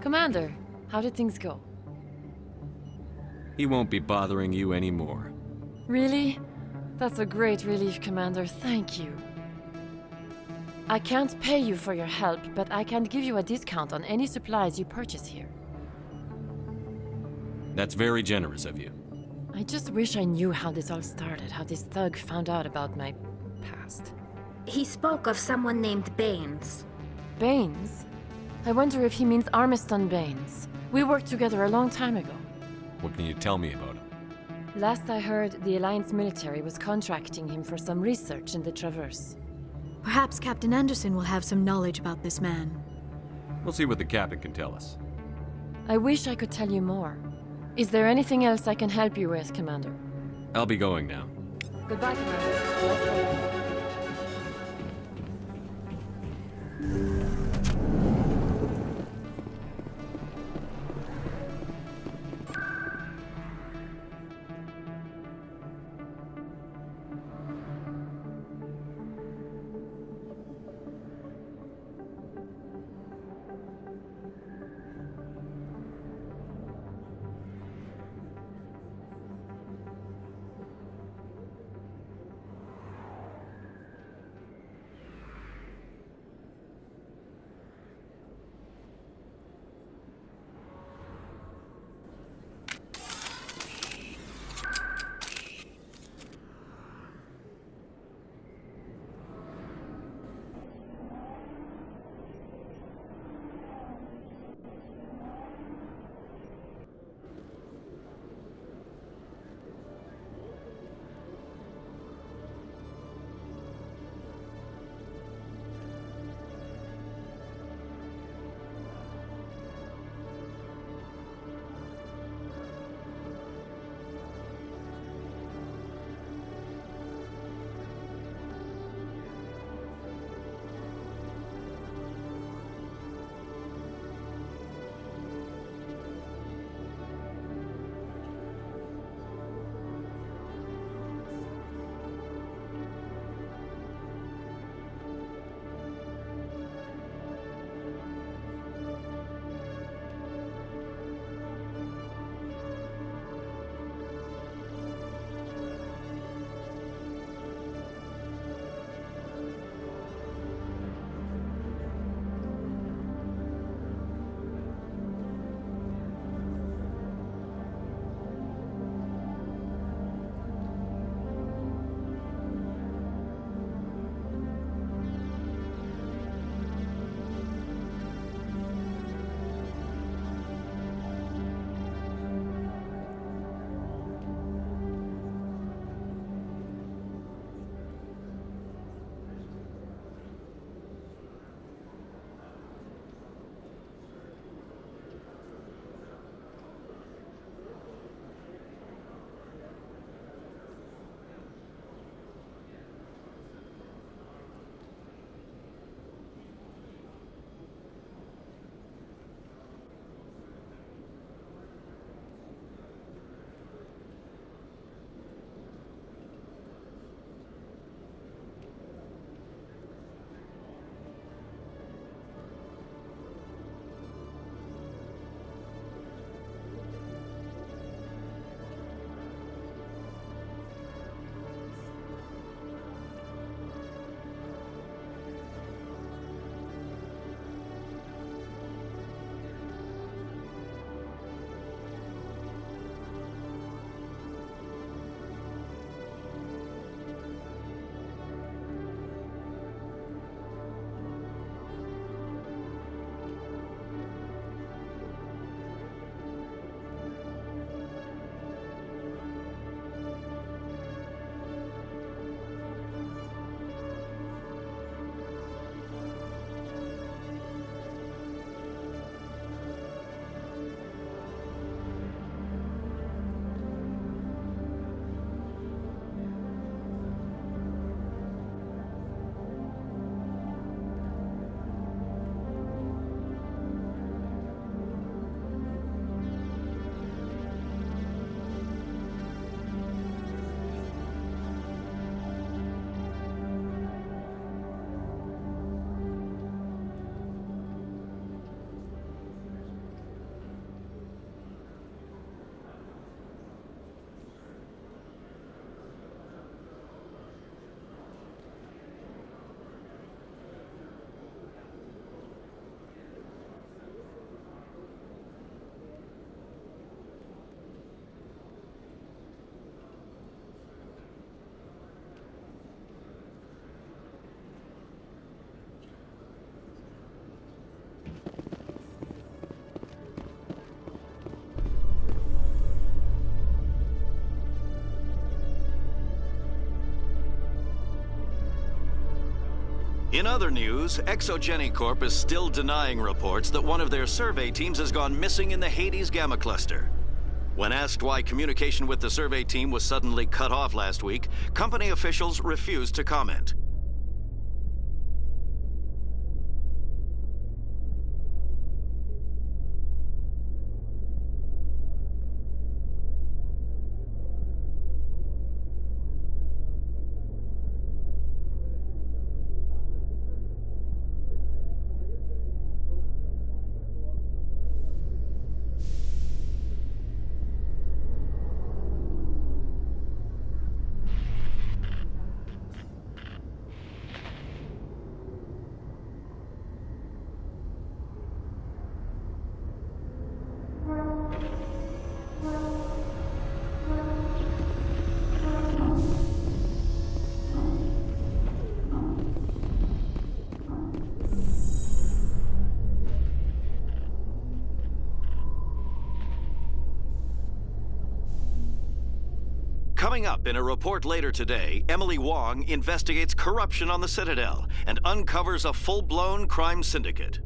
Commander, how did things go? He won't be bothering you anymore. Really? That's a great relief, Commander. Thank you. I can't pay you for your help, but I can give you a discount on any supplies you purchase here. That's very generous of you. I just wish I knew how this all started, how this thug found out about my past. He spoke of someone named Baines. Baines? I wonder if he means Armiston Baines. We worked together a long time ago. What can you tell me about him? Last I heard, the Alliance military was contracting him for some research in the Traverse. Perhaps Captain Anderson will have some knowledge about this man. We'll see what the captain can tell us. I wish I could tell you more. Is there anything else I can help you with, Commander? I'll be going now. Goodbye, Commander. Let's go. In other news, Exogeny Corp is still denying reports that one of their survey teams has gone missing in the Hades Gamma Cluster. When asked why communication with the survey team was suddenly cut off last week, company officials refused to comment. Coming up in a report later today, Emily Wong investigates corruption on the Citadel and uncovers a full-blown crime syndicate.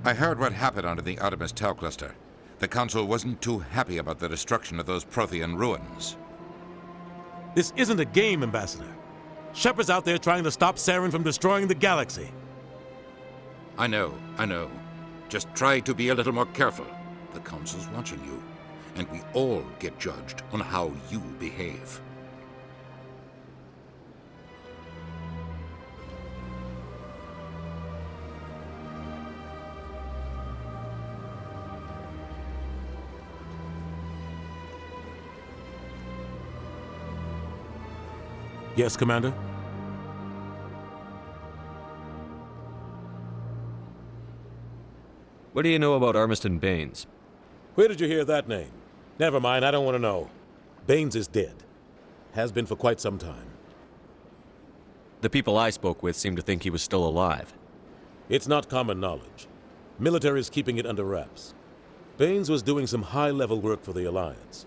I heard what happened under the Artemis Tau cluster. The Council wasn't too happy about the destruction of those Prothean ruins. This isn't a game, Ambassador. Shepard's out there trying to stop Saren from destroying the galaxy. I know. Just try to be a little more careful. The Council's watching you, and we all get judged on how you behave. Yes, Commander? What do you know about Armiston Baines? Where did you hear that name? Never mind, I don't want to know. Baines is dead. Has been for quite some time. The people I spoke with seemed to think he was still alive. It's not common knowledge. Military's keeping it under wraps. Baines was doing some high-level work for the Alliance.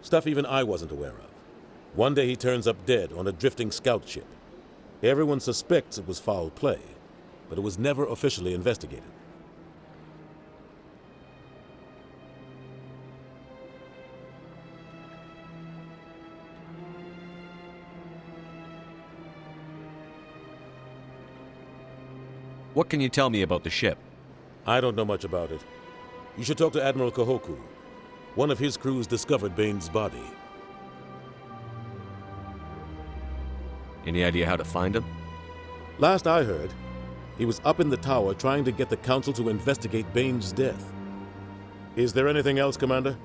Stuff even I wasn't aware of. One day he turns up dead on a drifting scout ship. Everyone suspects it was foul play, but it was never officially investigated. What can you tell me about the ship? I don't know much about it. You should talk to Admiral Kahoku. One of his crews discovered Baines' body. Any idea how to find him? Last I heard, he was up in the tower trying to get the Council to investigate Baines' death. Is there anything else, Commander?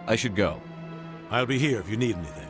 I should go. I'll be here if you need anything.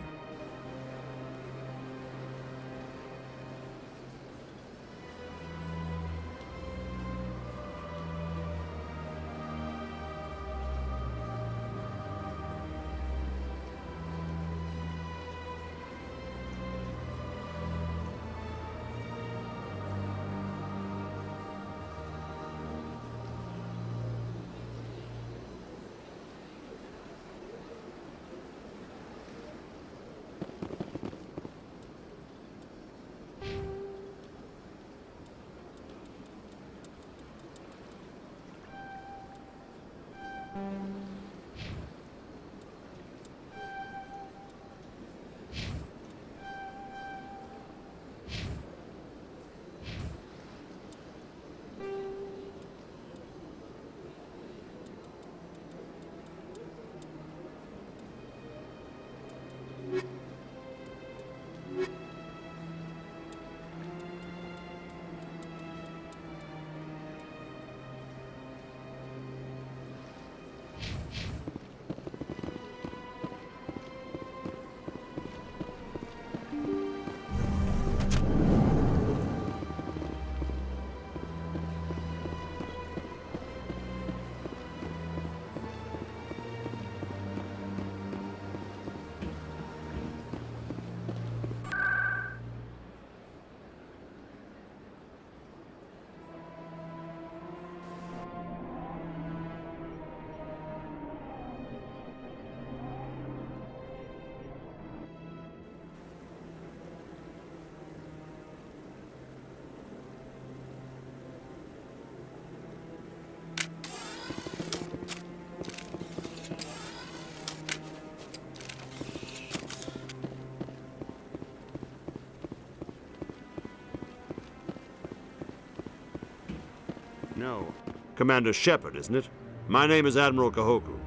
No. Commander Shepard, isn't it? My name is Admiral Kahoku.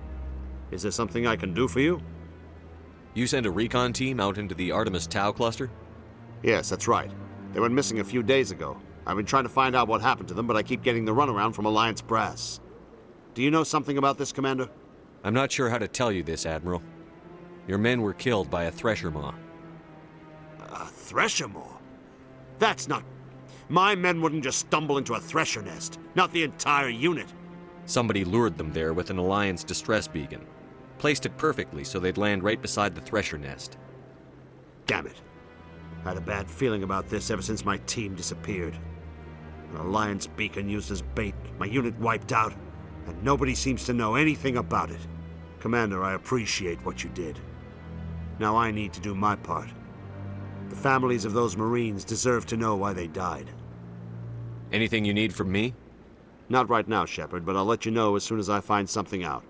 Is there something I can do for you? You sent a recon team out into the Artemis Tau cluster? Yes, that's right. They went missing a few days ago. I've been trying to find out what happened to them, but I keep getting the runaround from Alliance brass. Do you know something about this, Commander? I'm not sure how to tell you this, Admiral. Your men were killed by a Thresher Maw. A Thresher Maw? That's not... My men wouldn't just stumble into a Thresher nest. Not the entire unit. Somebody lured them there with an Alliance distress beacon. Placed it perfectly so they'd land right beside the Thresher nest. Damn it. I had a bad feeling about this ever since my team disappeared. An Alliance beacon used as bait, my unit wiped out, and nobody seems to know anything about it. Commander, I appreciate what you did. Now I need to do my part. The families of those Marines deserve to know why they died. Anything you need from me? Not right now, Shepard, but I'll let you know as soon as I find something out.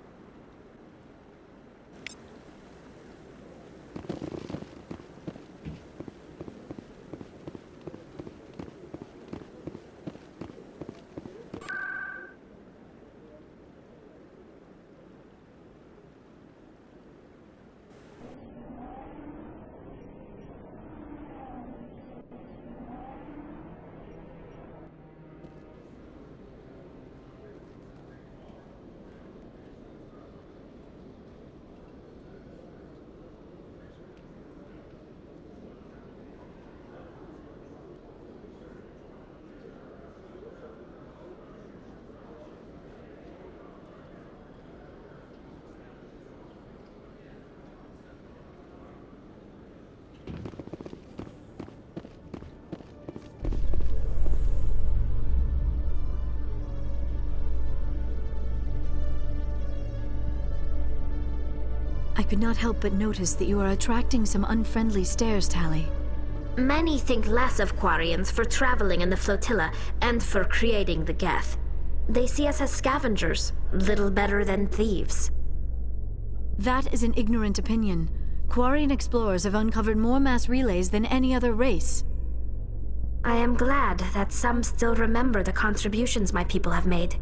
I could not help but notice that you are attracting some unfriendly stares, Tali. Many think less of Quarians for traveling in the flotilla and for creating the Geth. They see us as scavengers, little better than thieves. That is an ignorant opinion. Quarian explorers have uncovered more mass relays than any other race. I am glad that some still remember the contributions my people have made.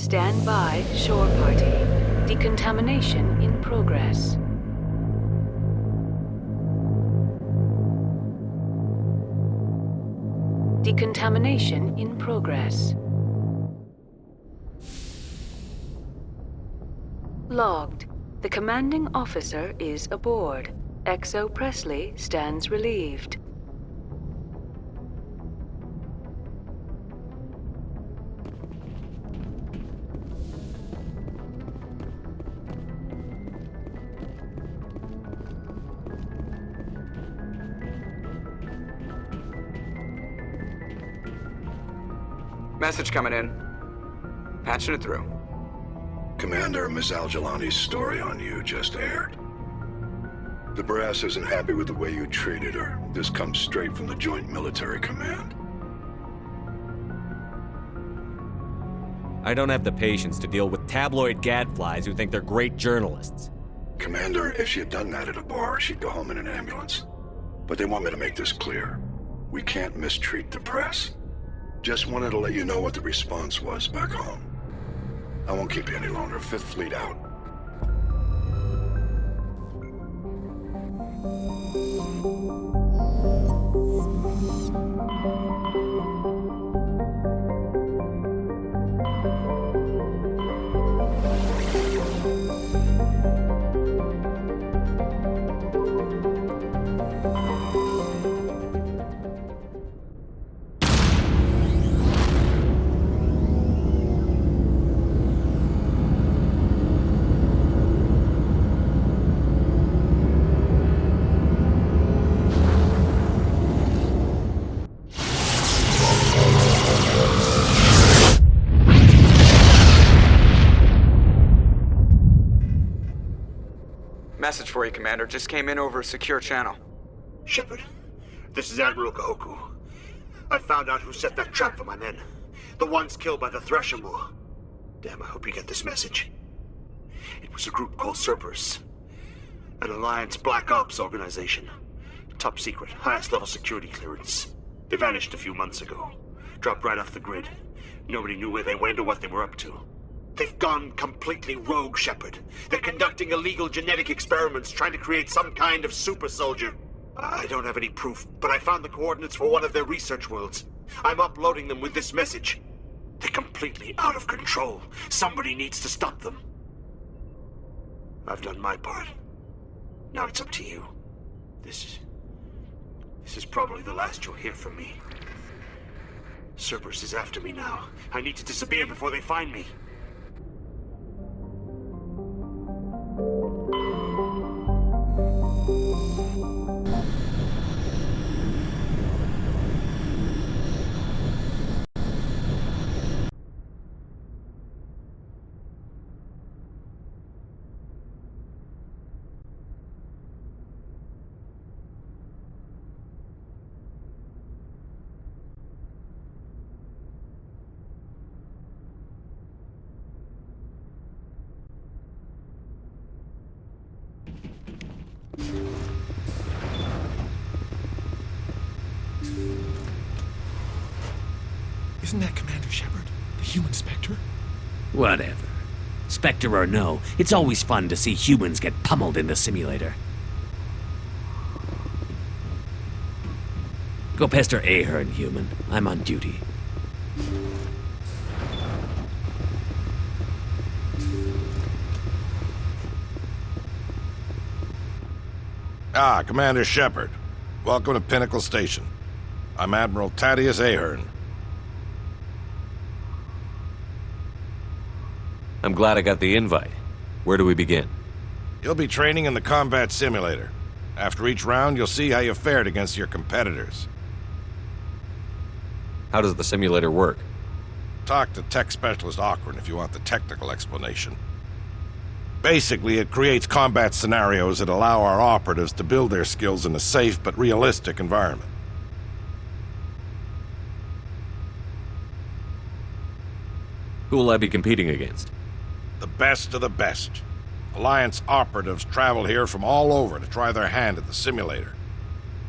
Stand by, shore party. Decontamination in progress. Decontamination in progress. Logged. The commanding officer is aboard. XO Presley stands relieved. Message coming in. Patching it through. Commander, Ms. Al-Jalani's story on you just aired. The brass isn't happy with the way you treated her. This comes straight from the Joint Military Command. I don't have the patience to deal with tabloid gadflies who think they're great journalists. Commander, if she had done that at a bar, she'd go home in an ambulance. But they want me to make this clear. We can't mistreat the press. Just wanted to let you know what the response was back home. I won't keep you any longer. Fifth Fleet out. message for you, Commander. Just came in over a secure channel. Shepard, this is Admiral Kahoku. I found out who set that trap for my men. The ones killed by the Threshamur. Damn, I hope you get this message. It was a group called Cerberus. An Alliance Black Ops organization. Top secret, highest level security clearance. They vanished a few months ago. Dropped right off the grid. Nobody knew where they went or what they were up to. They've gone completely rogue, Shepard. They're conducting illegal genetic experiments, trying to create some kind of super soldier. I don't have any proof, but I found the coordinates for one of their research worlds. I'm uploading them with this message. They're completely out of control. Somebody needs to stop them. I've done my part. Now it's up to you. This is probably the last you'll hear from me. Cerberus is after me now. I need to disappear before they find me. Isn't that Commander Shepard, the human Spectre? Whatever. Spectre or no, it's always fun to see humans get pummeled in the simulator. Go pester Ahern, human. I'm on duty. Ah, Commander Shepard. Welcome to Pinnacle Station. I'm Admiral Thaddeus Ahern. I'm glad I got the invite. Where do we begin? You'll be training in the combat simulator. After each round, you'll see how you fared against your competitors. How does the simulator work? Talk to Tech Specialist Ocran if you want the technical explanation. Basically, it creates combat scenarios that allow our operatives to build their skills in a safe but realistic environment. Who will I be competing against? The best of the best. Alliance operatives travel here from all over to try their hand at the simulator.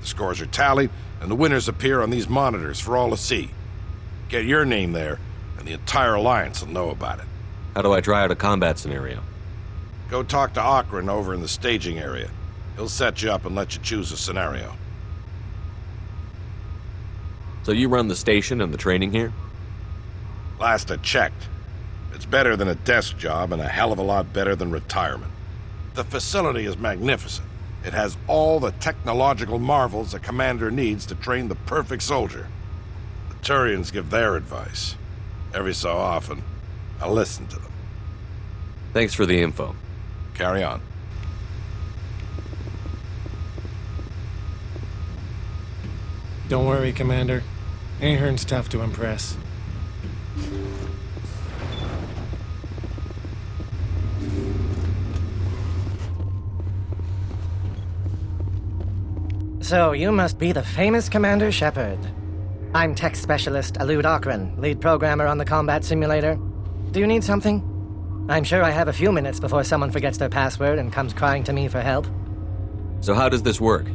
The scores are tallied, and the winners appear on these monitors for all to see. Get your name there, and the entire Alliance will know about it. How do I try out a combat scenario? Go talk to Ocran over in the staging area. He'll set you up and let you choose a scenario. So you run the station and the training here? Last I checked. It's better than a desk job and a hell of a lot better than retirement. The facility is magnificent. It has all the technological marvels a commander needs to train the perfect soldier. The Turians give their advice. Every so often, I listen to them. Thanks for the info. Carry on. Don't worry, Commander. Ahern's tough to impress. So, you must be the famous Commander Shepard. I'm Tech Specialist Alud Ocran, lead programmer on the combat simulator. Do you need something? I'm sure I have a few minutes before someone forgets their password and comes crying to me for help. So how does this work?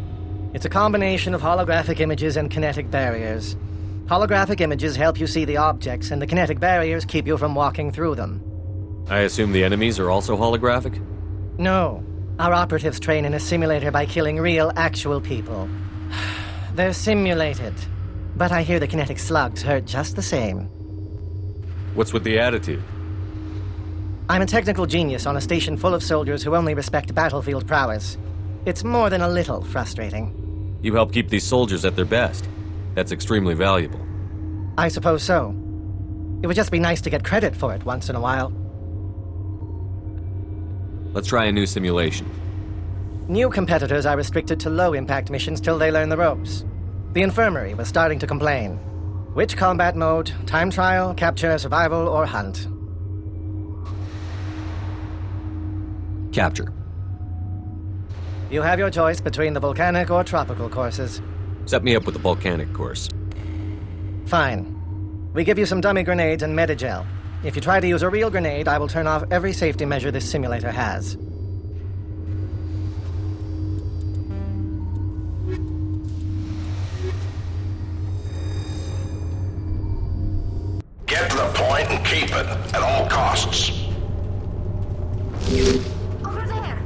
It's a combination of holographic images and kinetic barriers. Holographic images help you see the objects, and the kinetic barriers keep you from walking through them. I assume the enemies are also holographic? No. Our operatives train in a simulator by killing real, actual people. They're simulated. But I hear the kinetic slugs hurt just the same. What's with the attitude? I'm a technical genius on a station full of soldiers who only respect battlefield prowess. It's more than a little frustrating. You help keep these soldiers at their best. That's extremely valuable. I suppose so. It would just be nice to get credit for it once in a while. Let's try a new simulation. New competitors are restricted to low-impact missions till they learn the ropes. The infirmary was starting to complain. Which combat mode? Time trial, capture, survival, or hunt? Capture. You have your choice between the volcanic or tropical courses. Set me up with the volcanic course. Fine. We give you some dummy grenades and Medigel. If you try to use a real grenade, I will turn off every safety measure this simulator has. Get to the point and keep it at all costs. Over there!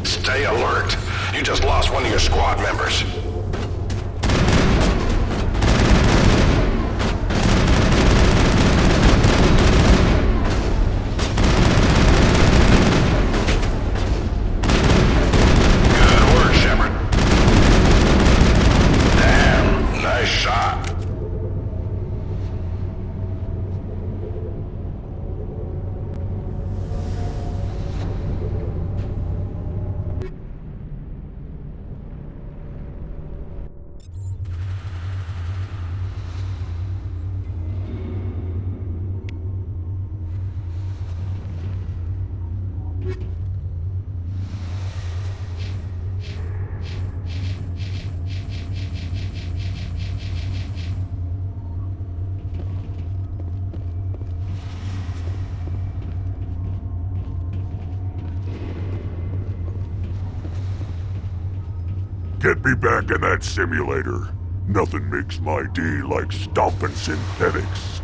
Stay alert. You just lost one of your squad members. Good work, Shepard. Damn, nice shot. Get me back in that simulator. Nothing makes my day like stomping synthetics.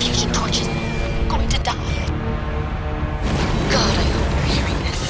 fusion torches. I'm going to die. God, I hope you're hearing this.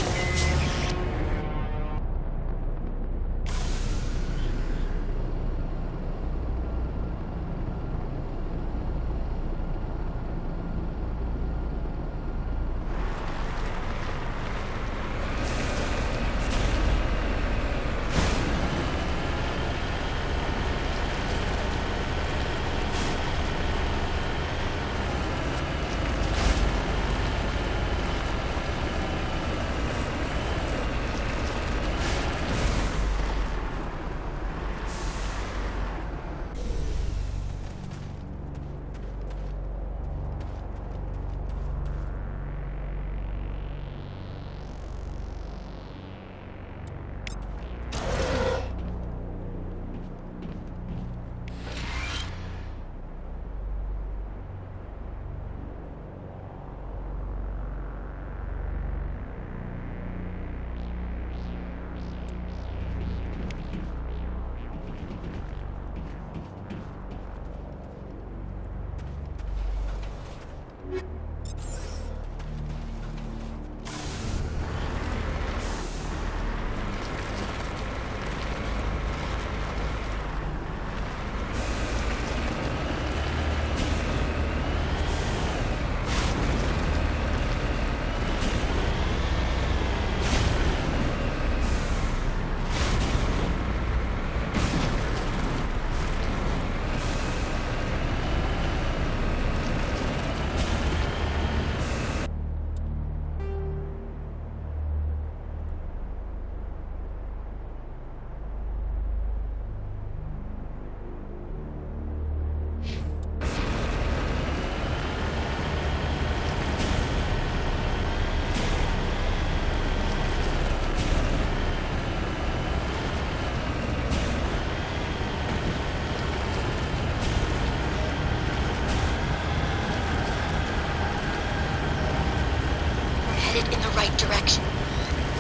Headed in the right direction.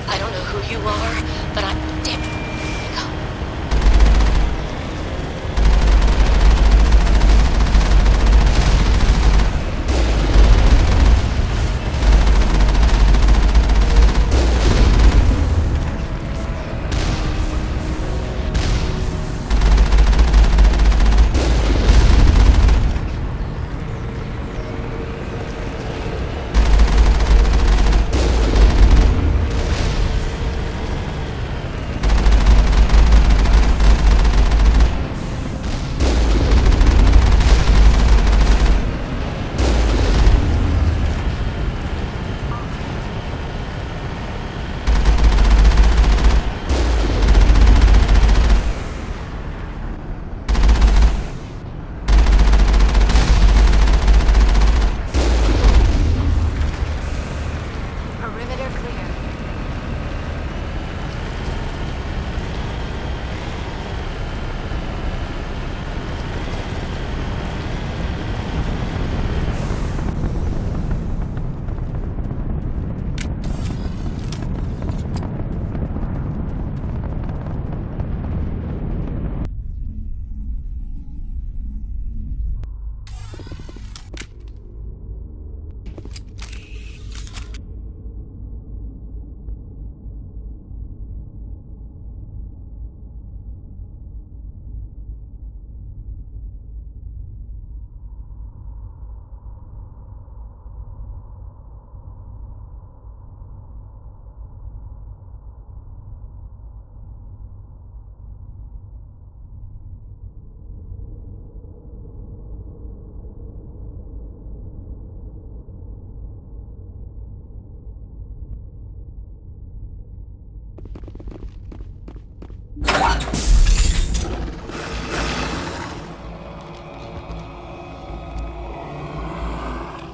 I don't know who you are, but I'm dead.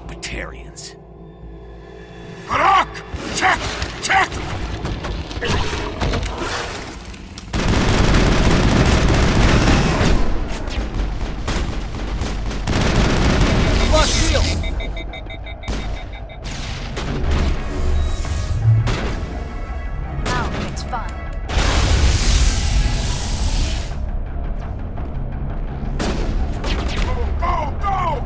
Batarians. Harak! Check! Check! Lost shield! Now it's fun. Go! Go!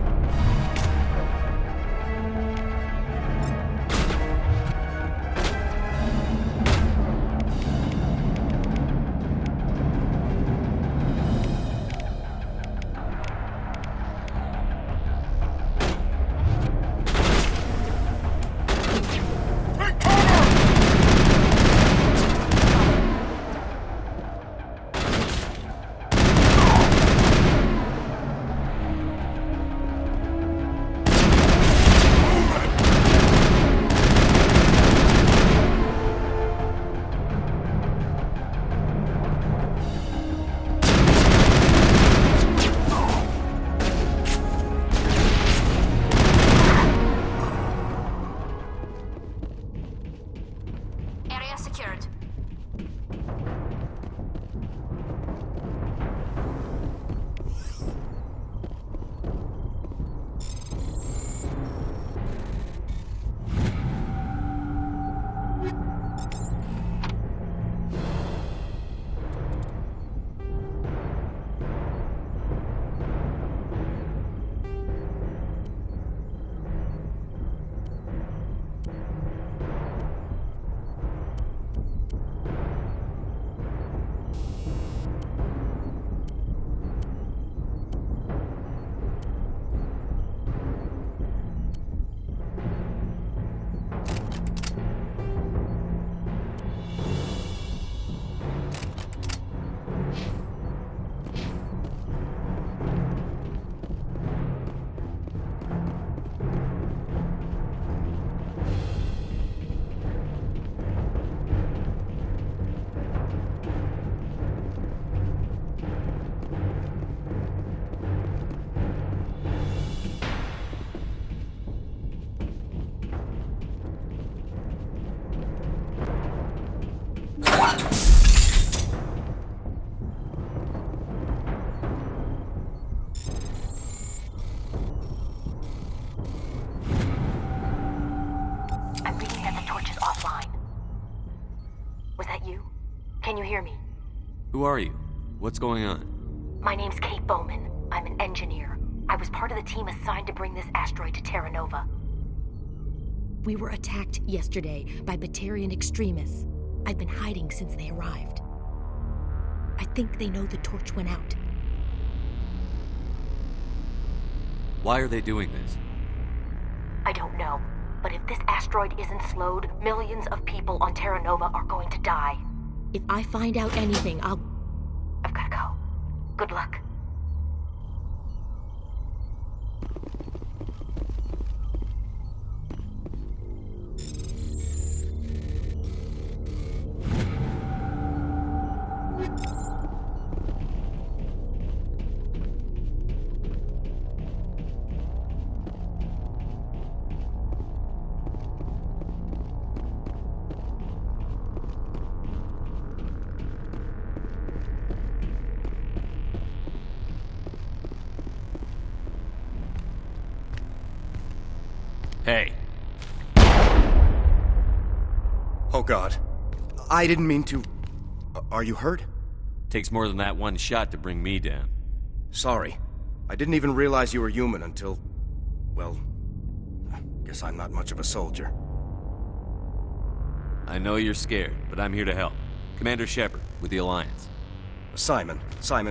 Can you hear me? Who are you? What's going on? My name's Kate Bowman. I'm an engineer. I was part of the team assigned to bring this asteroid to Terra Nova. We were attacked yesterday by Batarian extremists. I've been hiding since they arrived. I think they know the torch went out. Why are they doing this? I don't know, but if this asteroid isn't slowed, millions of people on Terra Nova are going to die. If I find out anything, I've gotta go. Good luck. Hey. Oh God. I didn't mean to... Are you hurt? Takes more than that one shot to bring me down. Sorry. I didn't even realize you were human until... Well... Guess I'm not much of a soldier. I know you're scared, but I'm here to help. Commander Shepard, with the Alliance. Simon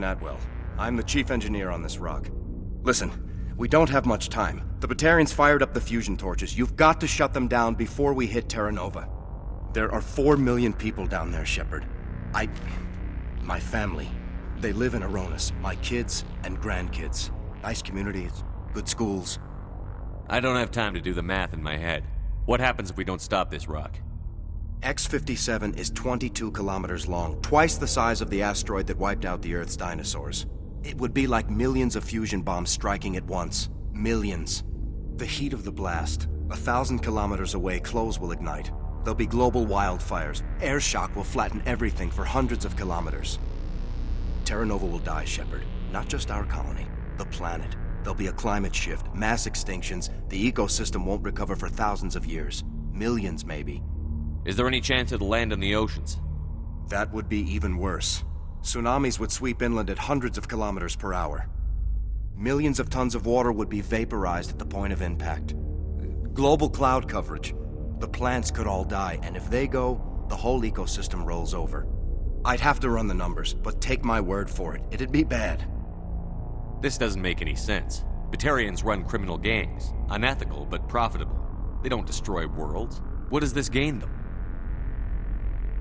Atwell. I'm the chief engineer on this rock. Listen, we don't have much time. The Batarians fired up the fusion torches. You've got to shut them down before we hit Terra Nova. There are 4 million people down there, Shepard. My family. They live in Aronis. My kids and grandkids. Nice communities, good schools. I don't have time to do the math in my head. What happens if we don't stop this rock? X-57 is 22 kilometers long, twice the size of the asteroid that wiped out the Earth's dinosaurs. It would be like millions of fusion bombs striking at once. Millions. The heat of the blast. 1,000 kilometers away, clothes will ignite. There'll be global wildfires. Air shock will flatten everything for hundreds of kilometers. Terra Nova will die, Shepard. Not just our colony. The planet. There'll be a climate shift, mass extinctions. The ecosystem won't recover for thousands of years. Millions, maybe. Is there any chance it'll land in the oceans? That would be even worse. Tsunamis would sweep inland at hundreds of kilometers per hour. Millions of tons of water would be vaporized at the point of impact. Global cloud coverage. The plants could all die, and if they go, the whole ecosystem rolls over. I'd have to run the numbers, but take my word for it, it'd be bad. This doesn't make any sense. Batarians run criminal gangs. Unethical, but profitable. They don't destroy worlds. What does this gain them?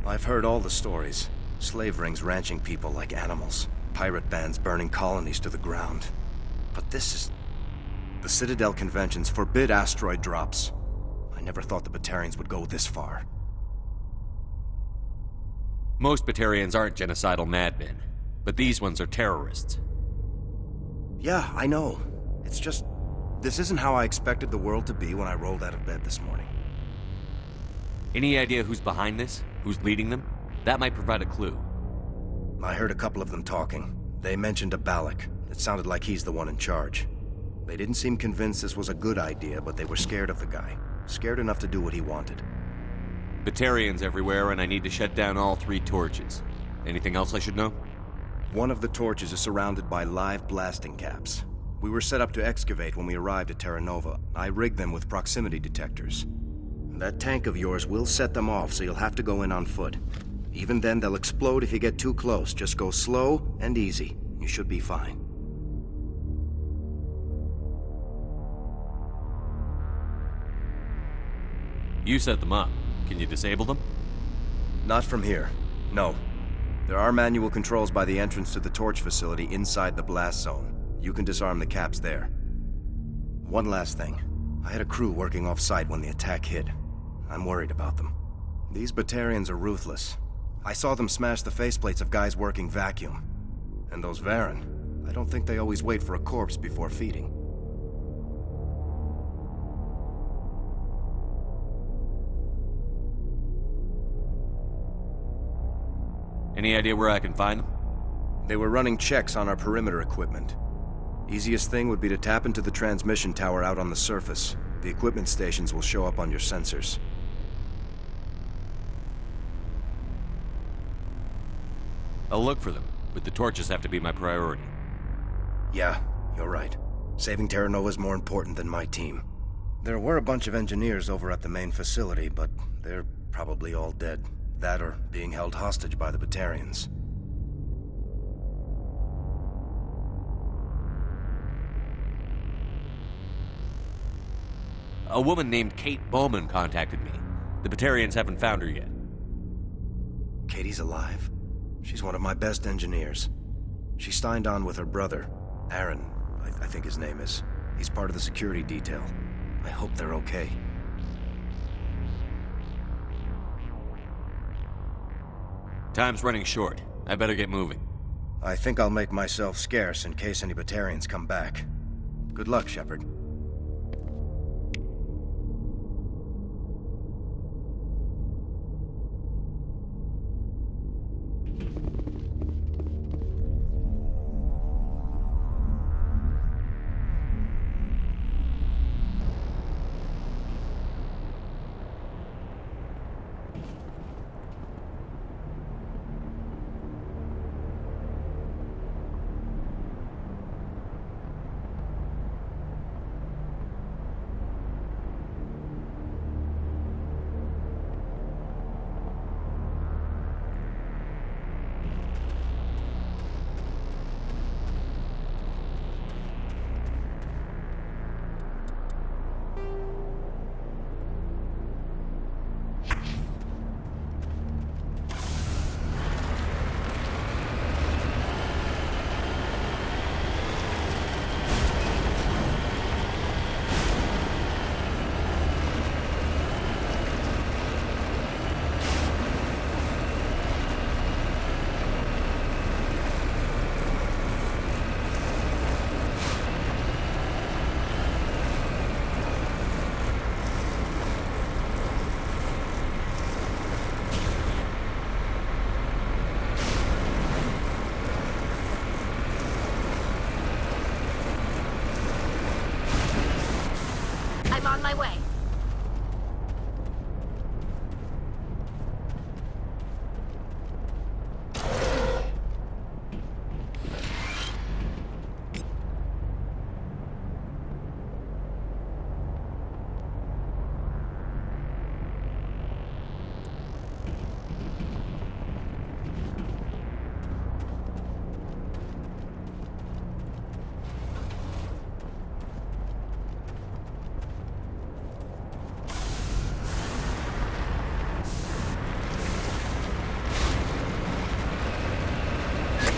I've heard all the stories. Slave rings ranching people like animals. Pirate bands burning colonies to the ground. But this is... The Citadel Conventions forbid asteroid drops. I never thought the Batarians would go this far. Most Batarians aren't genocidal madmen, but these ones are terrorists. Yeah, I know. It's just... This isn't how I expected the world to be when I rolled out of bed this morning. Any idea who's behind this? Who's leading them? That might provide a clue. I heard a couple of them talking. They mentioned a Balak. It sounded like he's the one in charge. They didn't seem convinced this was a good idea, but they were scared of the guy. Scared enough to do what he wanted. Batarians everywhere, and I need to shut down all 3 torches. Anything else I should know? One of the torches is surrounded by live blasting caps. We were set up to excavate when we arrived at Terra Nova. I rigged them with proximity detectors. That tank of yours will set them off, so you'll have to go in on foot. Even then, they'll explode if you get too close. Just go slow and easy. You should be fine. You set them up. Can you disable them? Not from here. No. There are manual controls by the entrance to the torch facility inside the blast zone. You can disarm the caps there. One last thing. I had a crew working off-site when the attack hit. I'm worried about them. These Batarians are ruthless. I saw them smash the faceplates of guys working vacuum. And those Varen, I don't think they always wait for a corpse before feeding. Any idea where I can find them? They were running checks on our perimeter equipment. Easiest thing would be to tap into the transmission tower out on the surface. The equipment stations will show up on your sensors. I'll look for them, but the torches have to be my priority. Yeah, you're right. Saving Terra Nova's more important than my team. There were a bunch of engineers over at the main facility, but they're probably all dead. That or being held hostage by the Batarians. A woman named Kate Bowman contacted me. The Batarians haven't found her yet. Katie's alive? She's one of my best engineers. She signed on with her brother, Aaron, I think his name is. He's part of the security detail. I hope they're okay. Time's running short. I better get moving. I think I'll make myself scarce in case any Batarians come back. Good luck, Shepard. I'm on my way.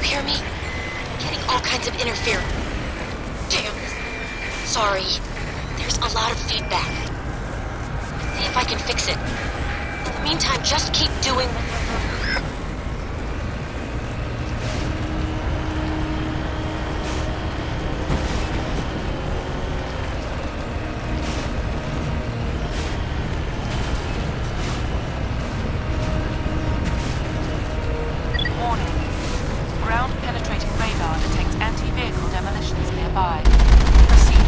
Hear me? Getting all kinds of interference. Damn. Sorry. There's a lot of feedback. See if I can fix it. In the meantime, just keep doing... Ground-penetrating radar detects anti-vehicle demolitions nearby. Proceed.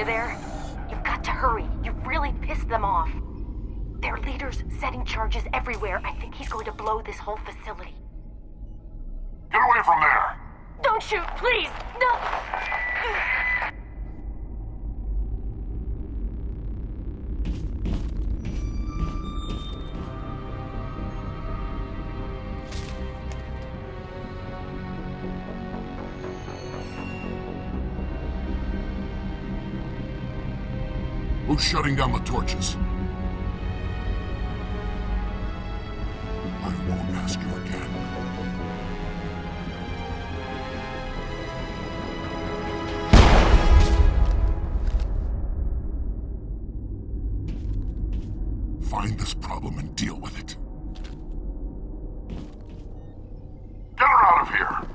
you there? You've got to hurry. You've really pissed them off. Their leader's setting charges everywhere. I think he's going to blow this whole facility. Get away from there! Don't shoot, please! No! Who's shutting down the torches? I won't ask you again. Find this problem and deal with it. Get her out of here!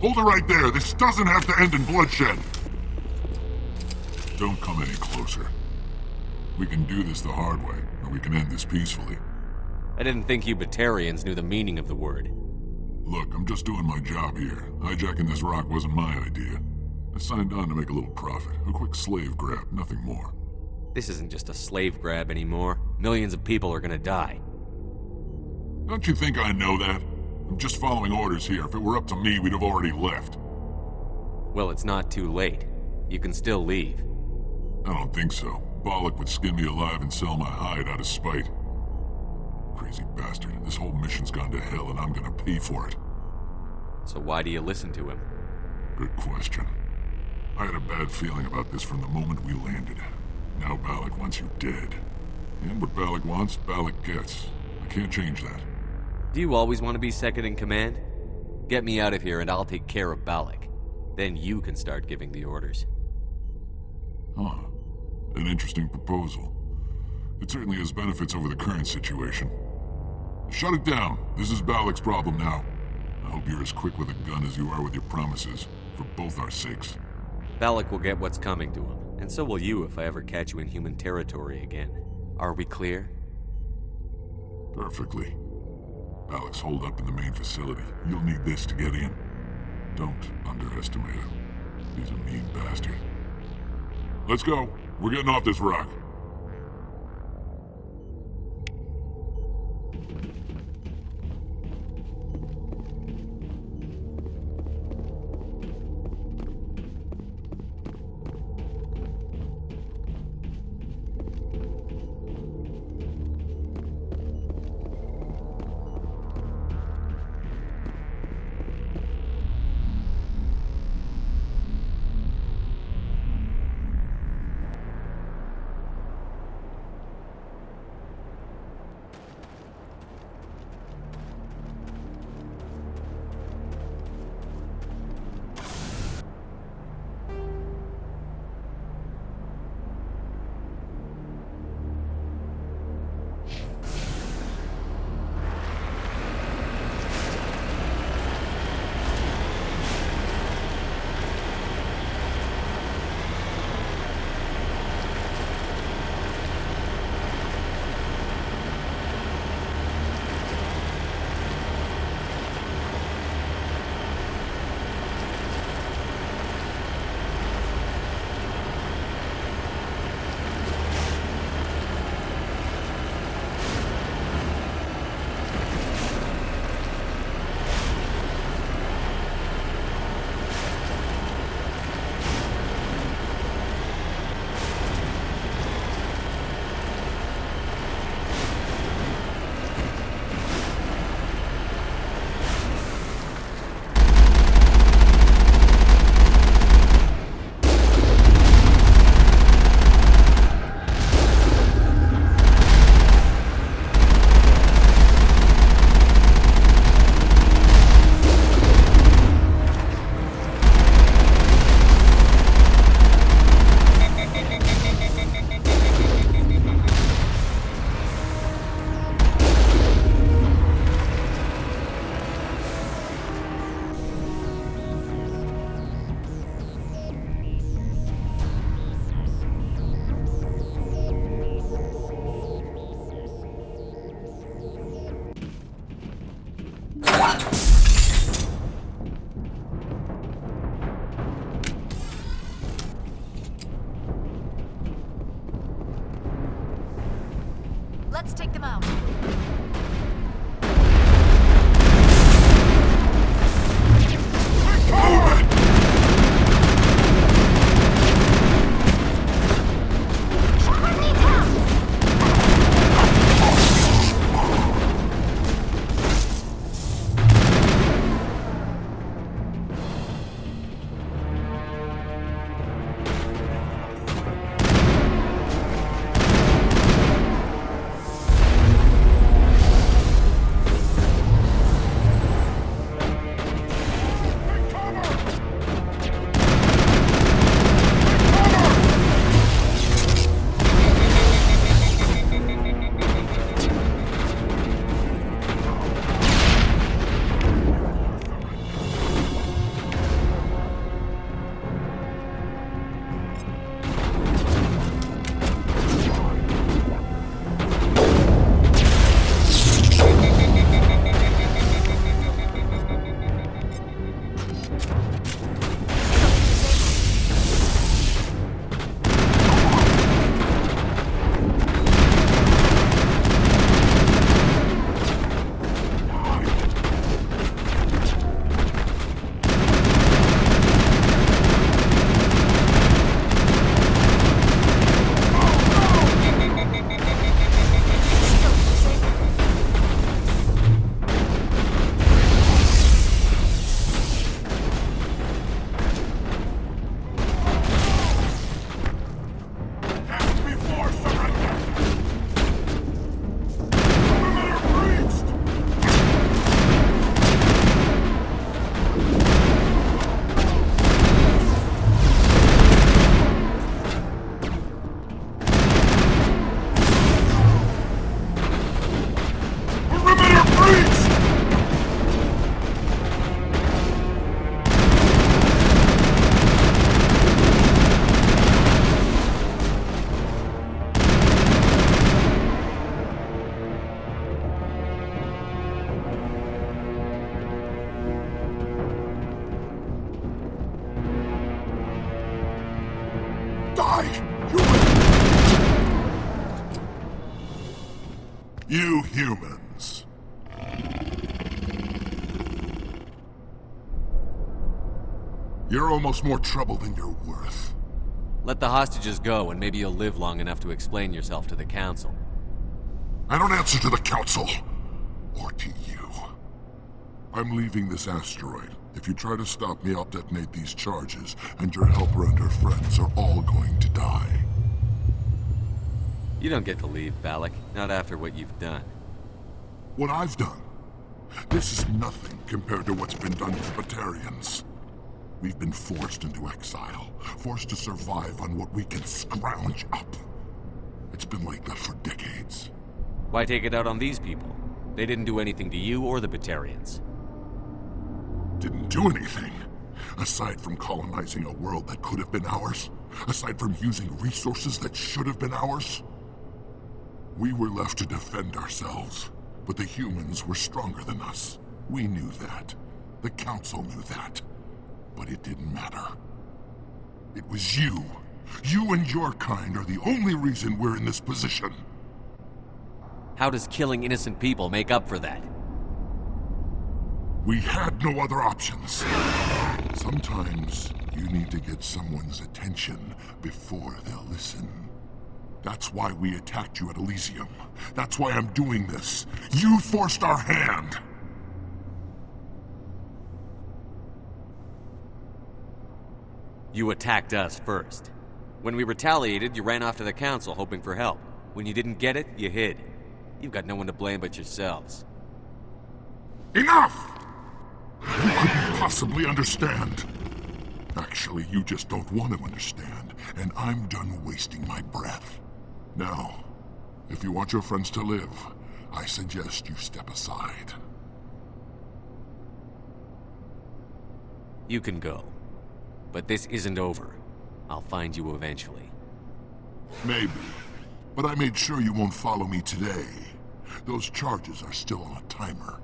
Hold it right there. This doesn't have to end in bloodshed. Don't come any closer. We can do this the hard way, or we can end this peacefully. I didn't think you Batarians knew the meaning of the word. Look, I'm just doing my job here. Hijacking this rock wasn't my idea. I signed on to make a little profit. A quick slave grab, nothing more. This isn't just a slave grab anymore. Millions of people are gonna die. Don't you think I know that? I'm just following orders here. If it were up to me, we'd have already left. Well, it's not too late. You can still leave. I don't think so. Bollock would skin me alive and sell my hide out of spite. Crazy bastard. This whole mission's gone to hell and I'm gonna pay for it. So why do you listen to him? Good question. I had a bad feeling about this from the moment we landed. Now Bollock wants you dead. And what Bollock wants, Bollock gets. I can't change that. Do you always want to be second in command? Get me out of here and I'll take care of Bollock. Then you can start giving the orders. Huh. An interesting proposal. It certainly has benefits over the current situation. Shut it down. This is Bollock's problem now. I hope you're as quick with a gun as you are with your promises, for both our sakes. Bollock will get what's coming to him, and so will you if I ever catch you in human territory again. Are we clear? Perfectly. Bollock's holed up in the main facility. You'll need this to get in. Don't underestimate him. He's a mean bastard. Let's go. We're getting off this rock. Let's take them out. You humans. You're almost more trouble than you're worth. Let the hostages go, and maybe you'll live long enough to explain yourself to the Council. I don't answer to the Council. Or to you. I'm leaving this asteroid. If you try to stop me, I'll detonate these charges, and your helper and her friends are all going to die. You don't get to leave, Balak. Not after what you've done. What I've done? This is nothing compared to what's been done to the Batarians. We've been forced into exile, forced to survive on what we can scrounge up. It's been like that for decades. Why take it out on these people? They didn't do anything to you or the Batarians. Didn't do anything. Aside from colonizing a world that could have been ours, aside from using resources that should have been ours, we were left to defend ourselves. But the humans were stronger than us. We knew that. The Council knew that. But it didn't matter. It was you. You and your kind are the only reason we're in this position. How does killing innocent people make up for that? We had no other options. Sometimes you need to get someone's attention before they'll listen. That's why we attacked you at Elysium. That's why I'm doing this. You forced our hand. You attacked us first. When we retaliated, you ran off to the Council hoping for help. When you didn't get it, you hid. You've got no one to blame but yourselves. Enough! You couldn't possibly understand. Actually, you just don't want to understand, and I'm done wasting my breath. Now, if you want your friends to live, I suggest you step aside. You can go. But this isn't over. I'll find you eventually. Maybe. But I made sure you won't follow me today. Those charges are still on a timer.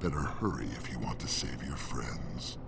Better hurry if you want to save your friends.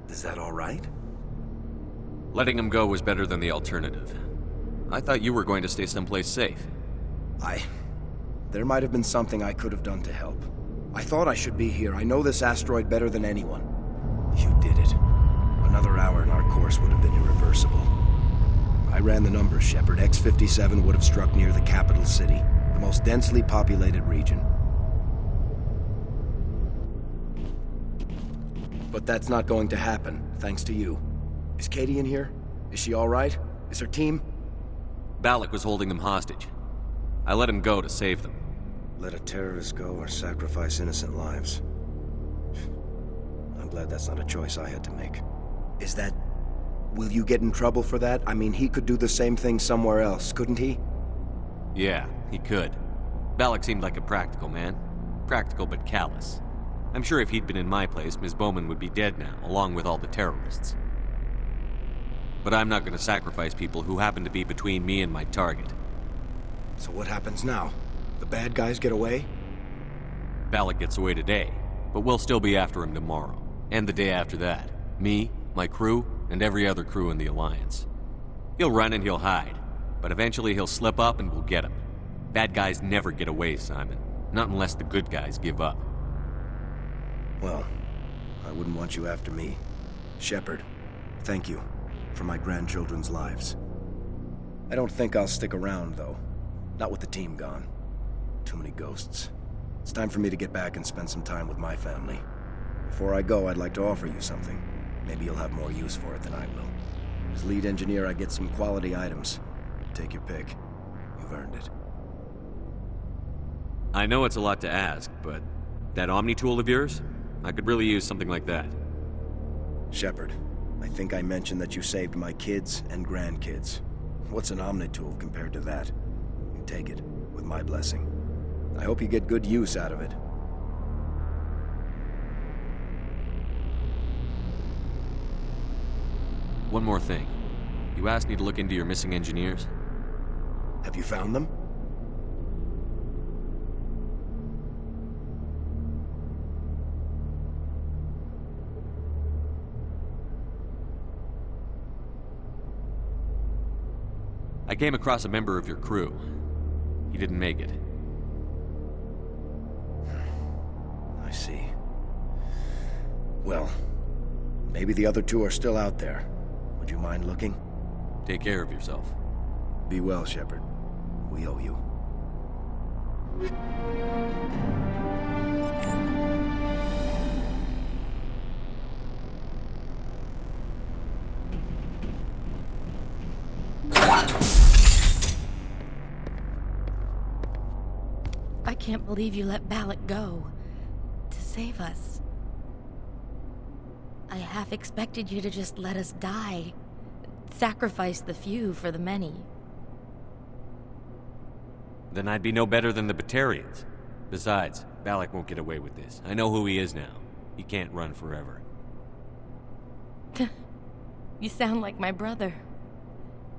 Is that all right? Letting him go was better than the alternative. I thought you were going to stay someplace safe. There might have been something I could have done to help. I thought I should be here. I know this asteroid better than anyone. You did it. Another hour and our course would have been irreversible. I ran the numbers, Shepard. X-57 would have struck near the capital city, the most densely populated region. But that's not going to happen, thanks to you. Is Katie in here? Is she all right? Is her team? Balak was holding them hostage. I let him go to save them. Let a terrorist go or sacrifice innocent lives. I'm glad that's not a choice I had to make. Is that... Will you get in trouble for that? I mean, he could do the same thing somewhere else, couldn't he? Yeah, he could. Balak seemed like a practical man. Practical but callous. I'm sure if he'd been in my place, Ms. Bowman would be dead now, along with all the terrorists. But I'm not going to sacrifice people who happen to be between me and my target. So what happens now? The bad guys get away? Balak gets away today, but we'll still be after him tomorrow. And the day after that. Me, my crew, and every other crew in the Alliance. He'll run and he'll hide, but eventually he'll slip up and we'll get him. Bad guys never get away, Simon. Not unless the good guys give up. Well, I wouldn't want you after me. Shepard, thank you for my grandchildren's lives. I don't think I'll stick around, though. Not with the team gone. Too many ghosts. It's time for me to get back and spend some time with my family. Before I go, I'd like to offer you something. Maybe you'll have more use for it than I will. As lead engineer, I get some quality items. Take your pick. You've earned it. I know it's a lot to ask, but that Omni tool of yours? I could really use something like that. Shepard, I think I mentioned that you saved my kids and grandkids. What's an Omni tool compared to that? You take it, with my blessing. I hope you get good use out of it. One more thing. You asked me to look into your missing engineers? Have you found them? I came across a member of your crew. He didn't make it. I see. Well, maybe the other two are still out there. Would you mind looking? Take care of yourself. Be well, Shepard. We owe you. I can't believe you let Balak go. To save us. I half expected you to just let us die. Sacrifice the few for the many. Then I'd be no better than the Batarians. Besides, Balak won't get away with this. I know who he is now. He can't run forever. You sound like my brother.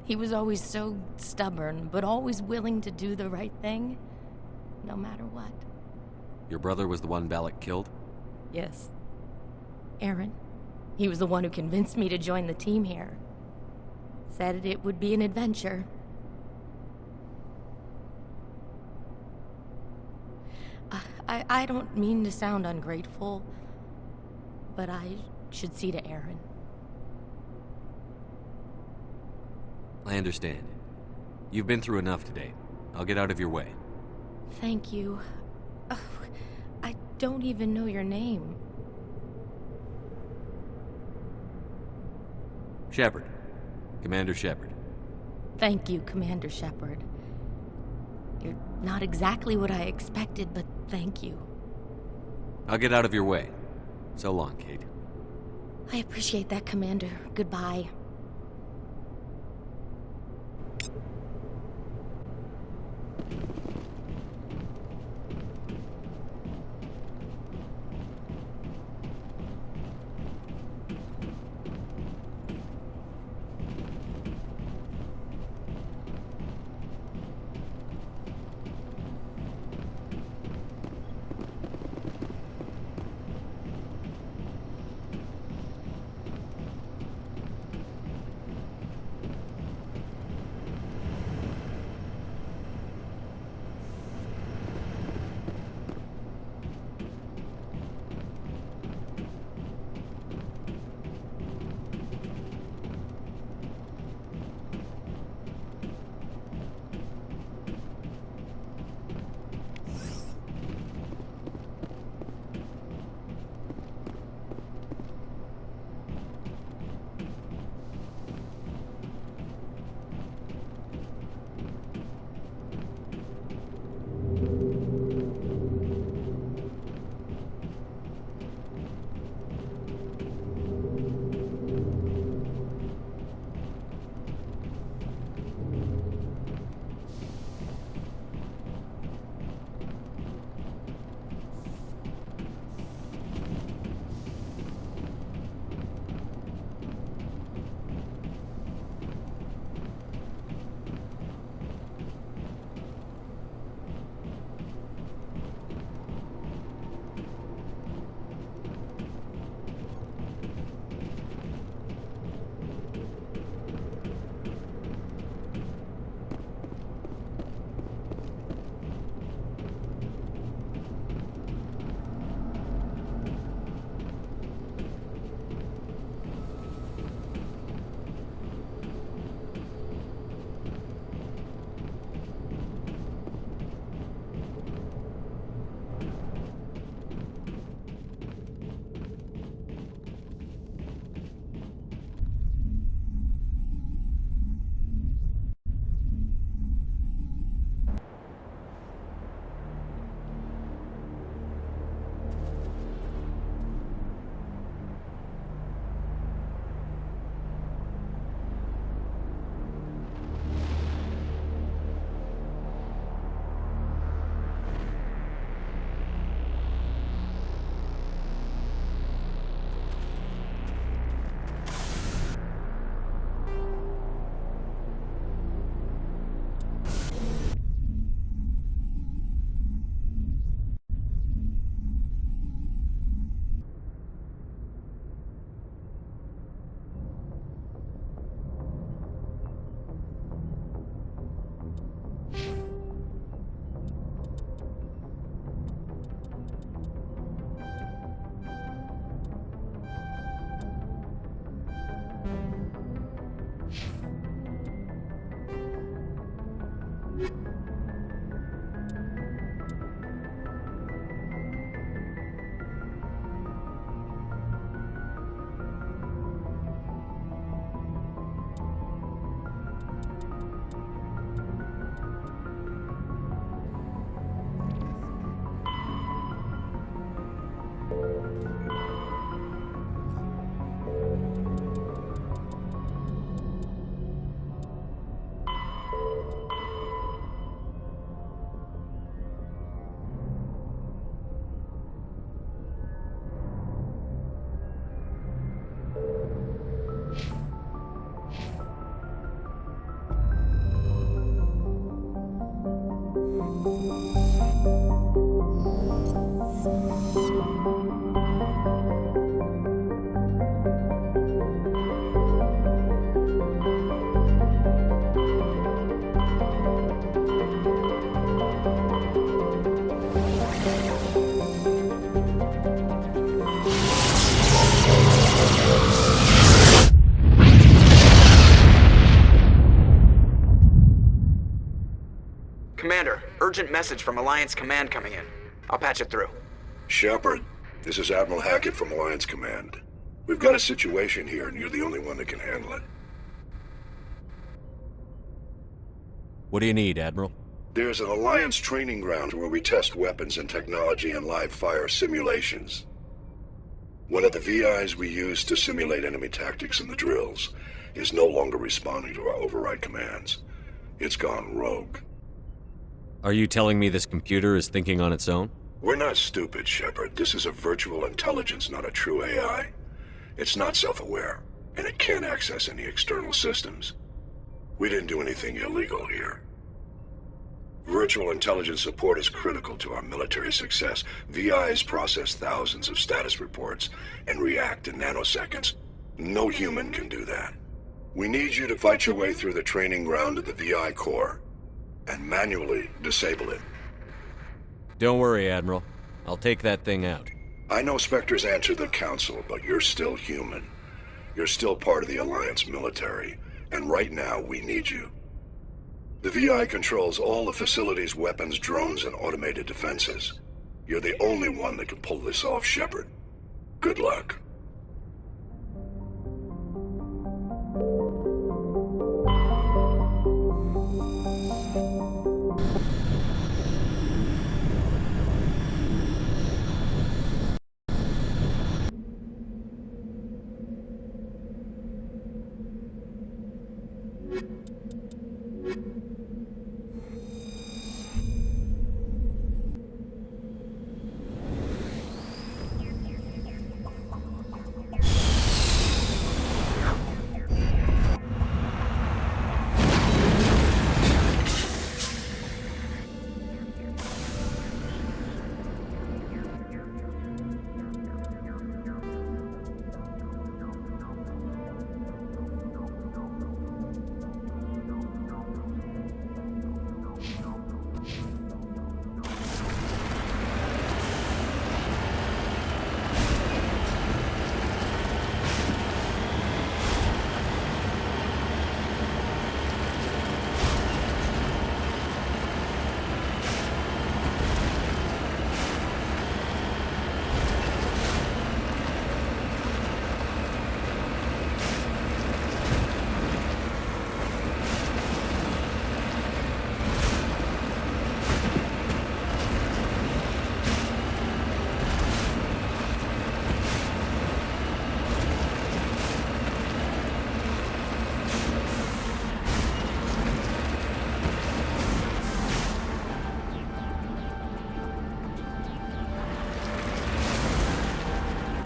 He was always so stubborn, but always willing to do the right thing, no matter what. Your brother was the one Balak killed? Yes. Aaron. He was the one who convinced me to join the team here. Said it would be an adventure. I don't mean to sound ungrateful, but I should see to Aaron. I understand. You've been through enough today. I'll get out of your way. Thank you. Oh, I don't even know your name. Shepard. Commander Shepard. Thank you, Commander Shepard. You're not exactly what I expected, but thank you. I'll get out of your way. So long, Kate. I appreciate that, Commander. Goodbye. Commander, urgent message from Alliance Command coming in. I'll patch it through. Shepard, this is Admiral Hackett from Alliance Command. We've got a situation here, and you're the only one that can handle it. What do you need, Admiral? There's an Alliance training ground where we test weapons and technology in live fire simulations. One of the VIs we use to simulate enemy tactics in the drills is no longer responding to our override commands. It's gone rogue. Are you telling me this computer is thinking on its own? We're not stupid, Shepard. This is a virtual intelligence, not a true AI. It's not self-aware, and it can't access any external systems. We didn't do anything illegal here. Virtual intelligence support is critical to our military success. VIs process thousands of status reports and react in nanoseconds. No human can do that. We need you to fight your way through the training ground of the VI core and manually disable it. Don't worry, Admiral. I'll take that thing out. I know Spectres answer the Council, but you're still human. You're still part of the Alliance military, and right now we need you. The VI controls all the facility's weapons, drones, and automated defenses. You're the only one that can pull this off, Shepard. Good luck.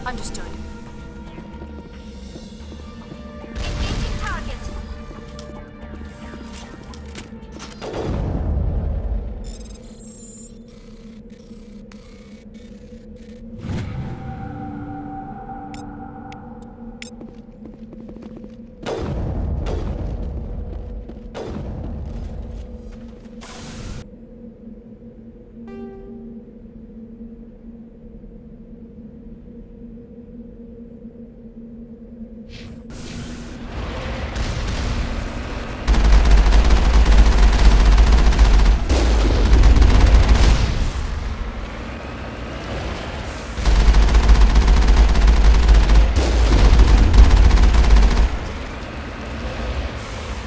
Understood. Engaging target.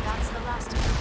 That's the last of them.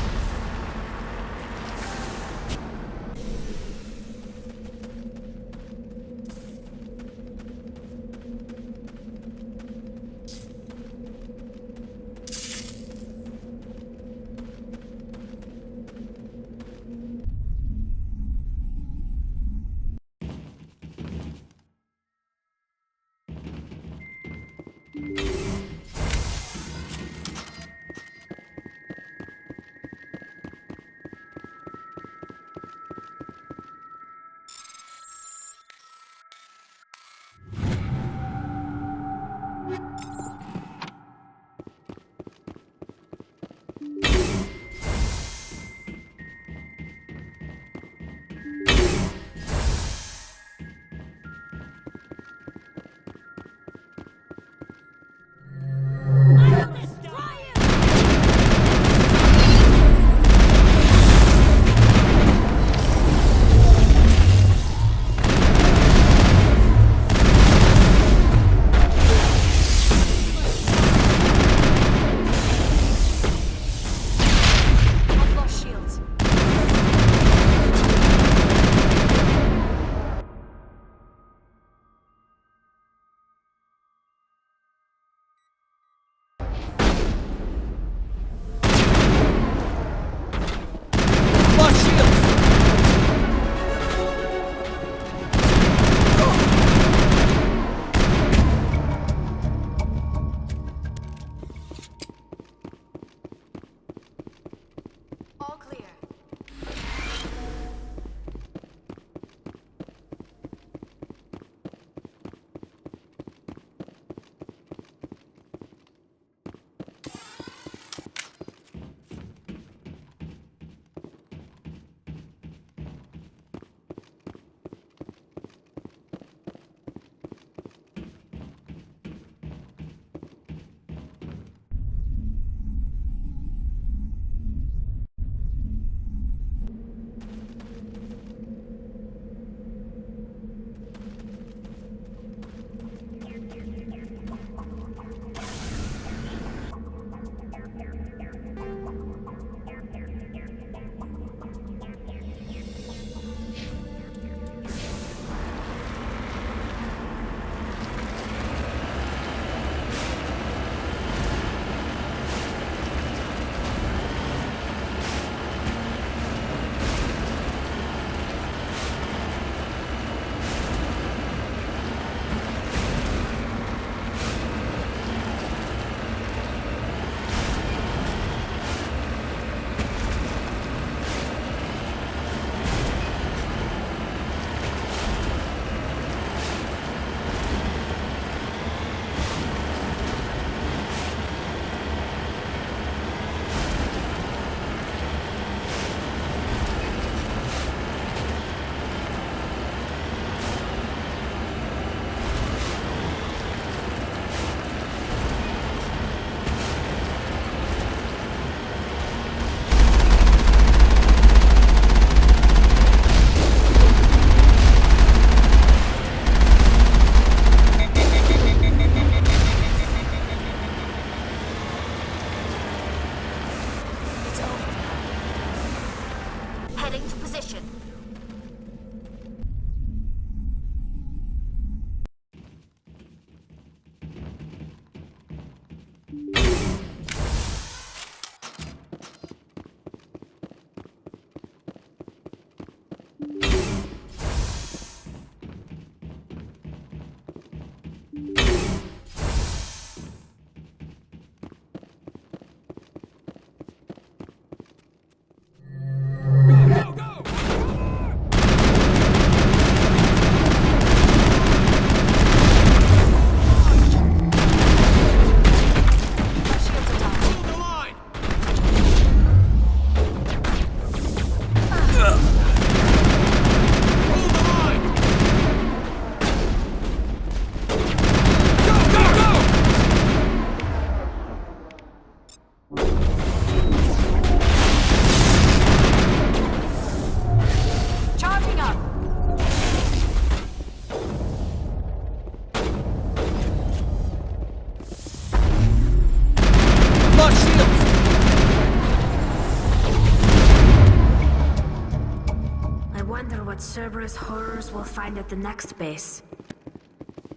Cerberus horrors we'll find at the next base.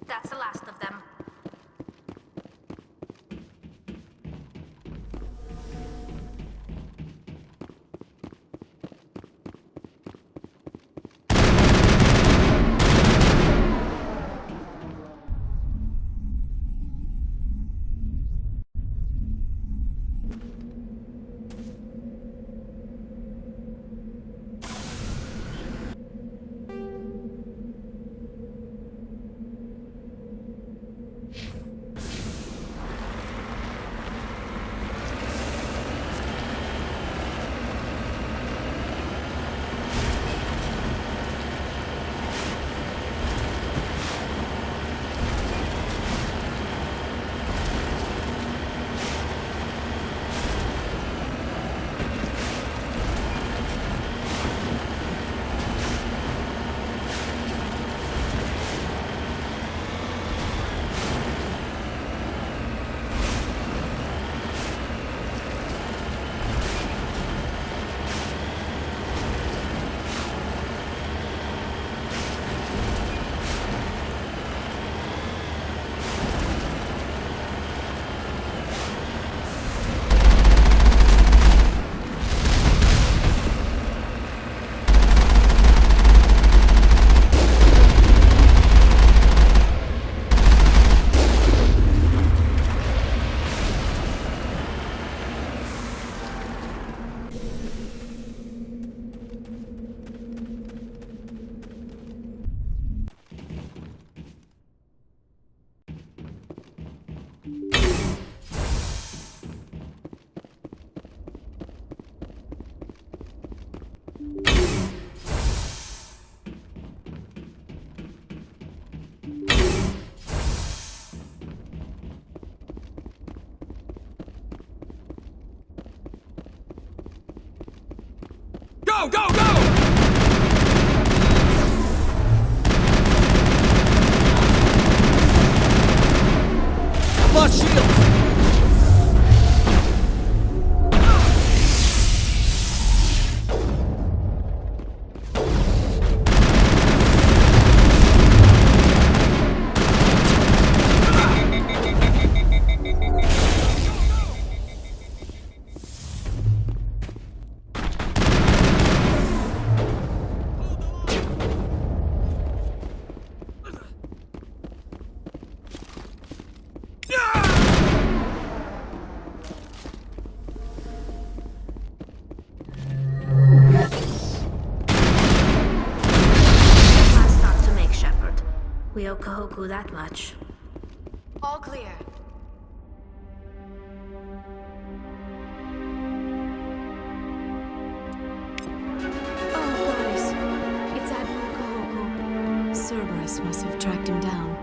That's the last of them. Go, go, go! Lost shield! Kahoku that much. All clear. Oh, goddess. It's Admiral Kahoku. Cerberus must have tracked him down.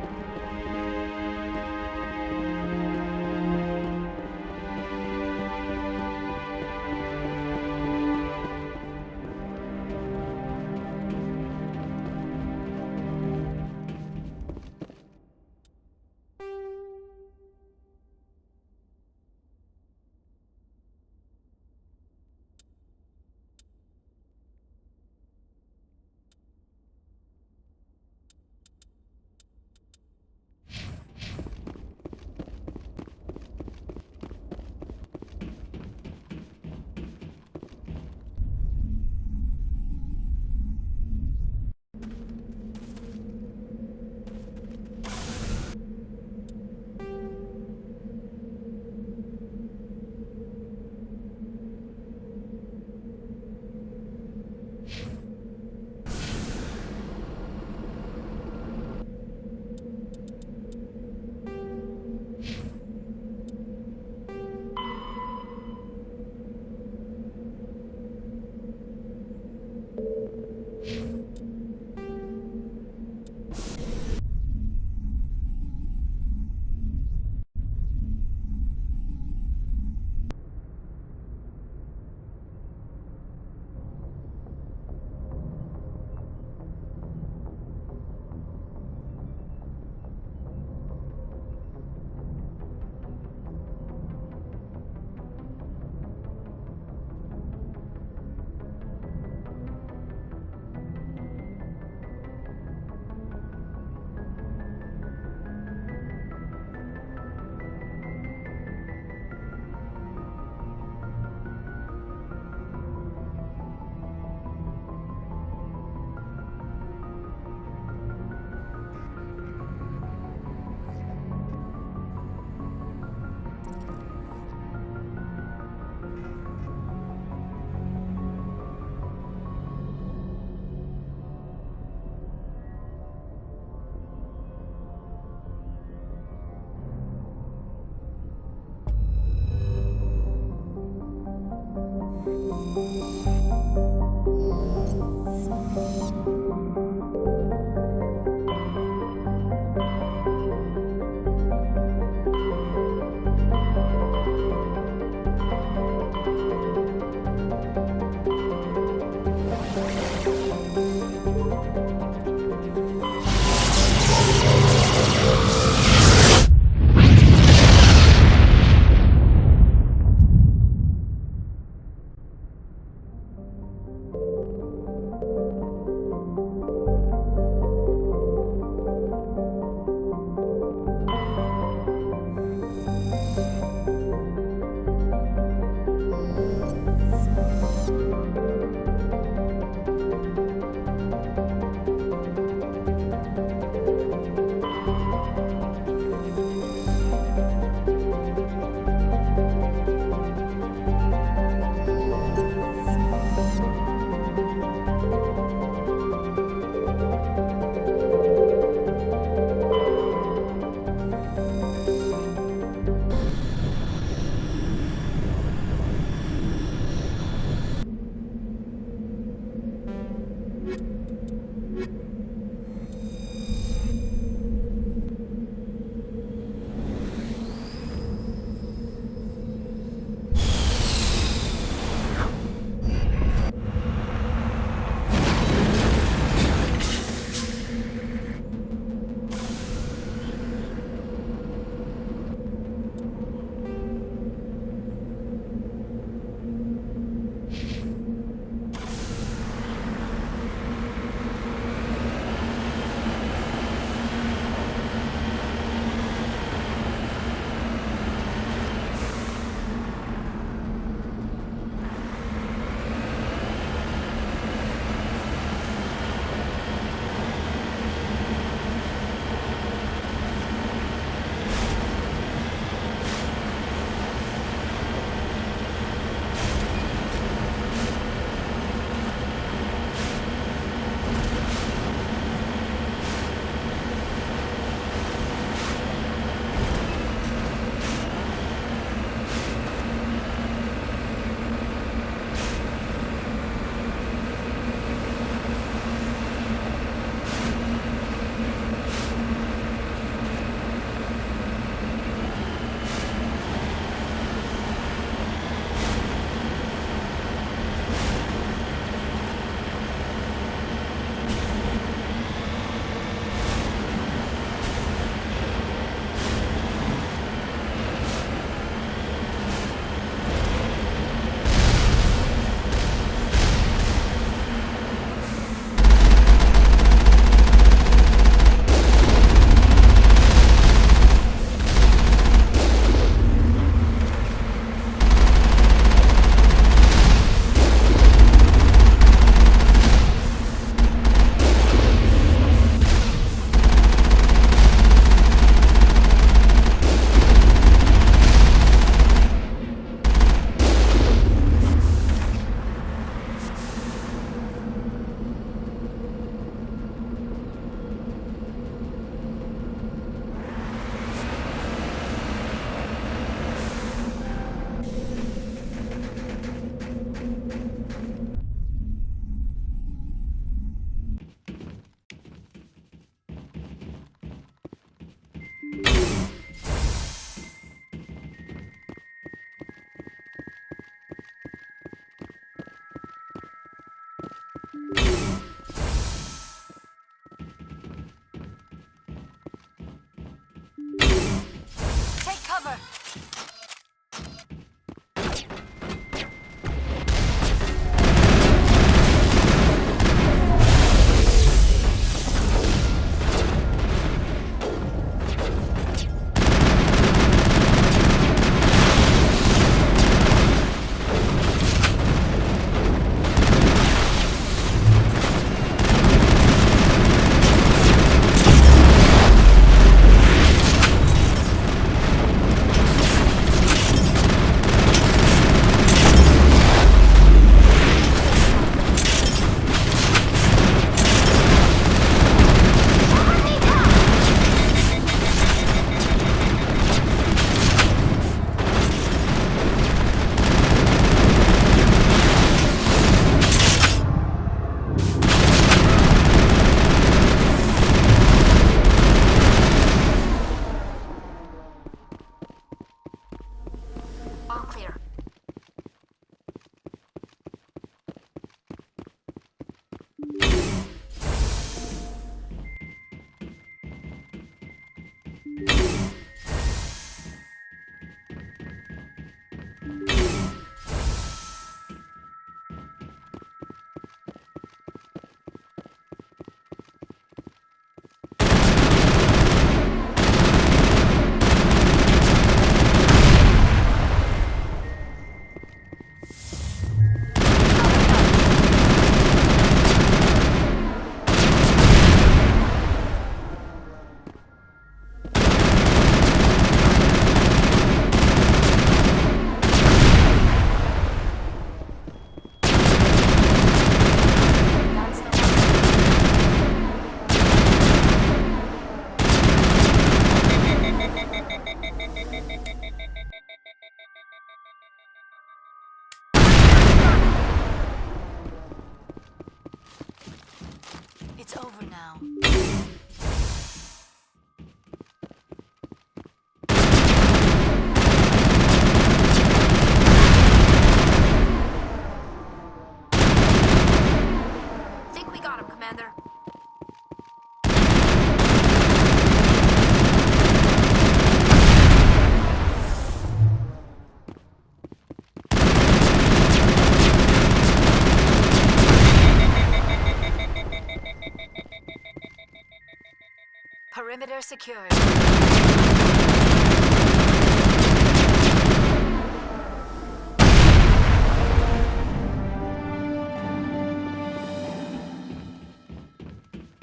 Perimeter secured.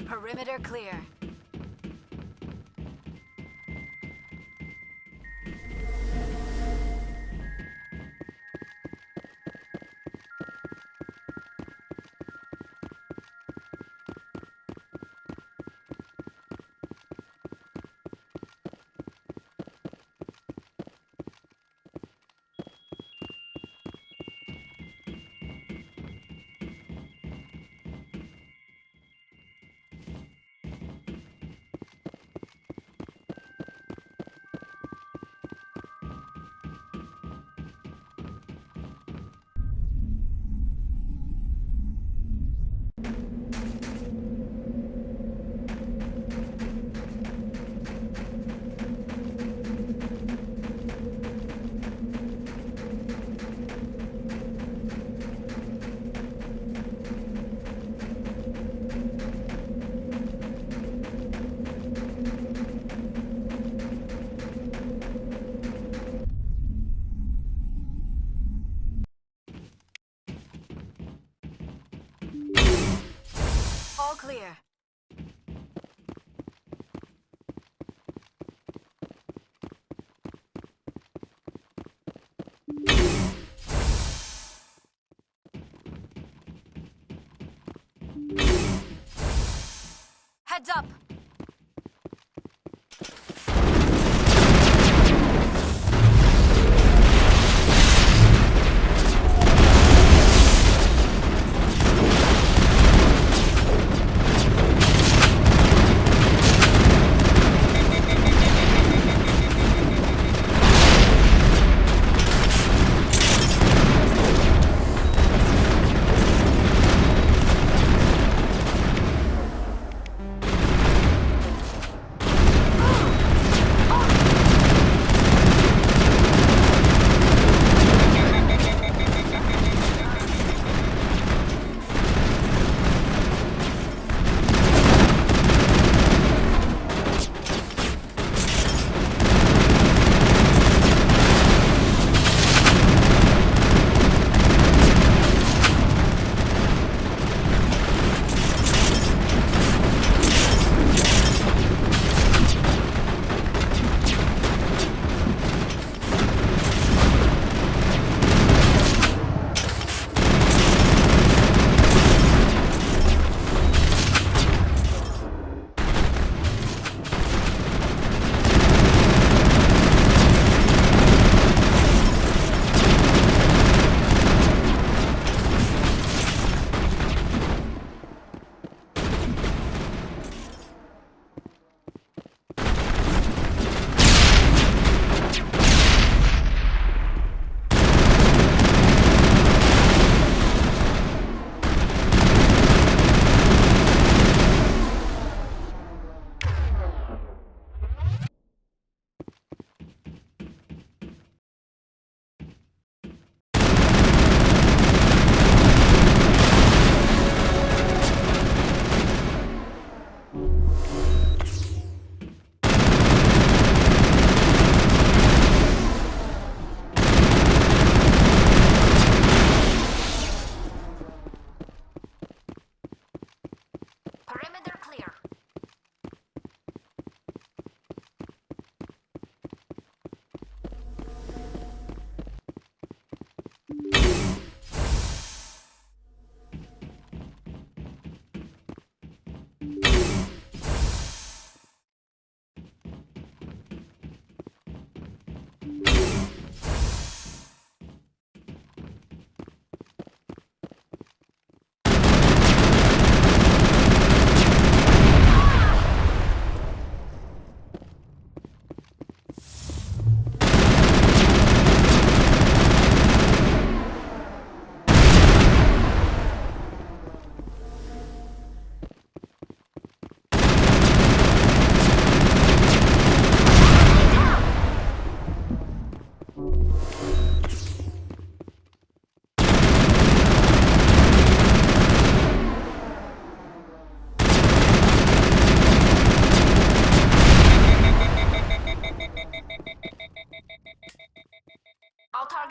Perimeter clear. All clear. Heads up!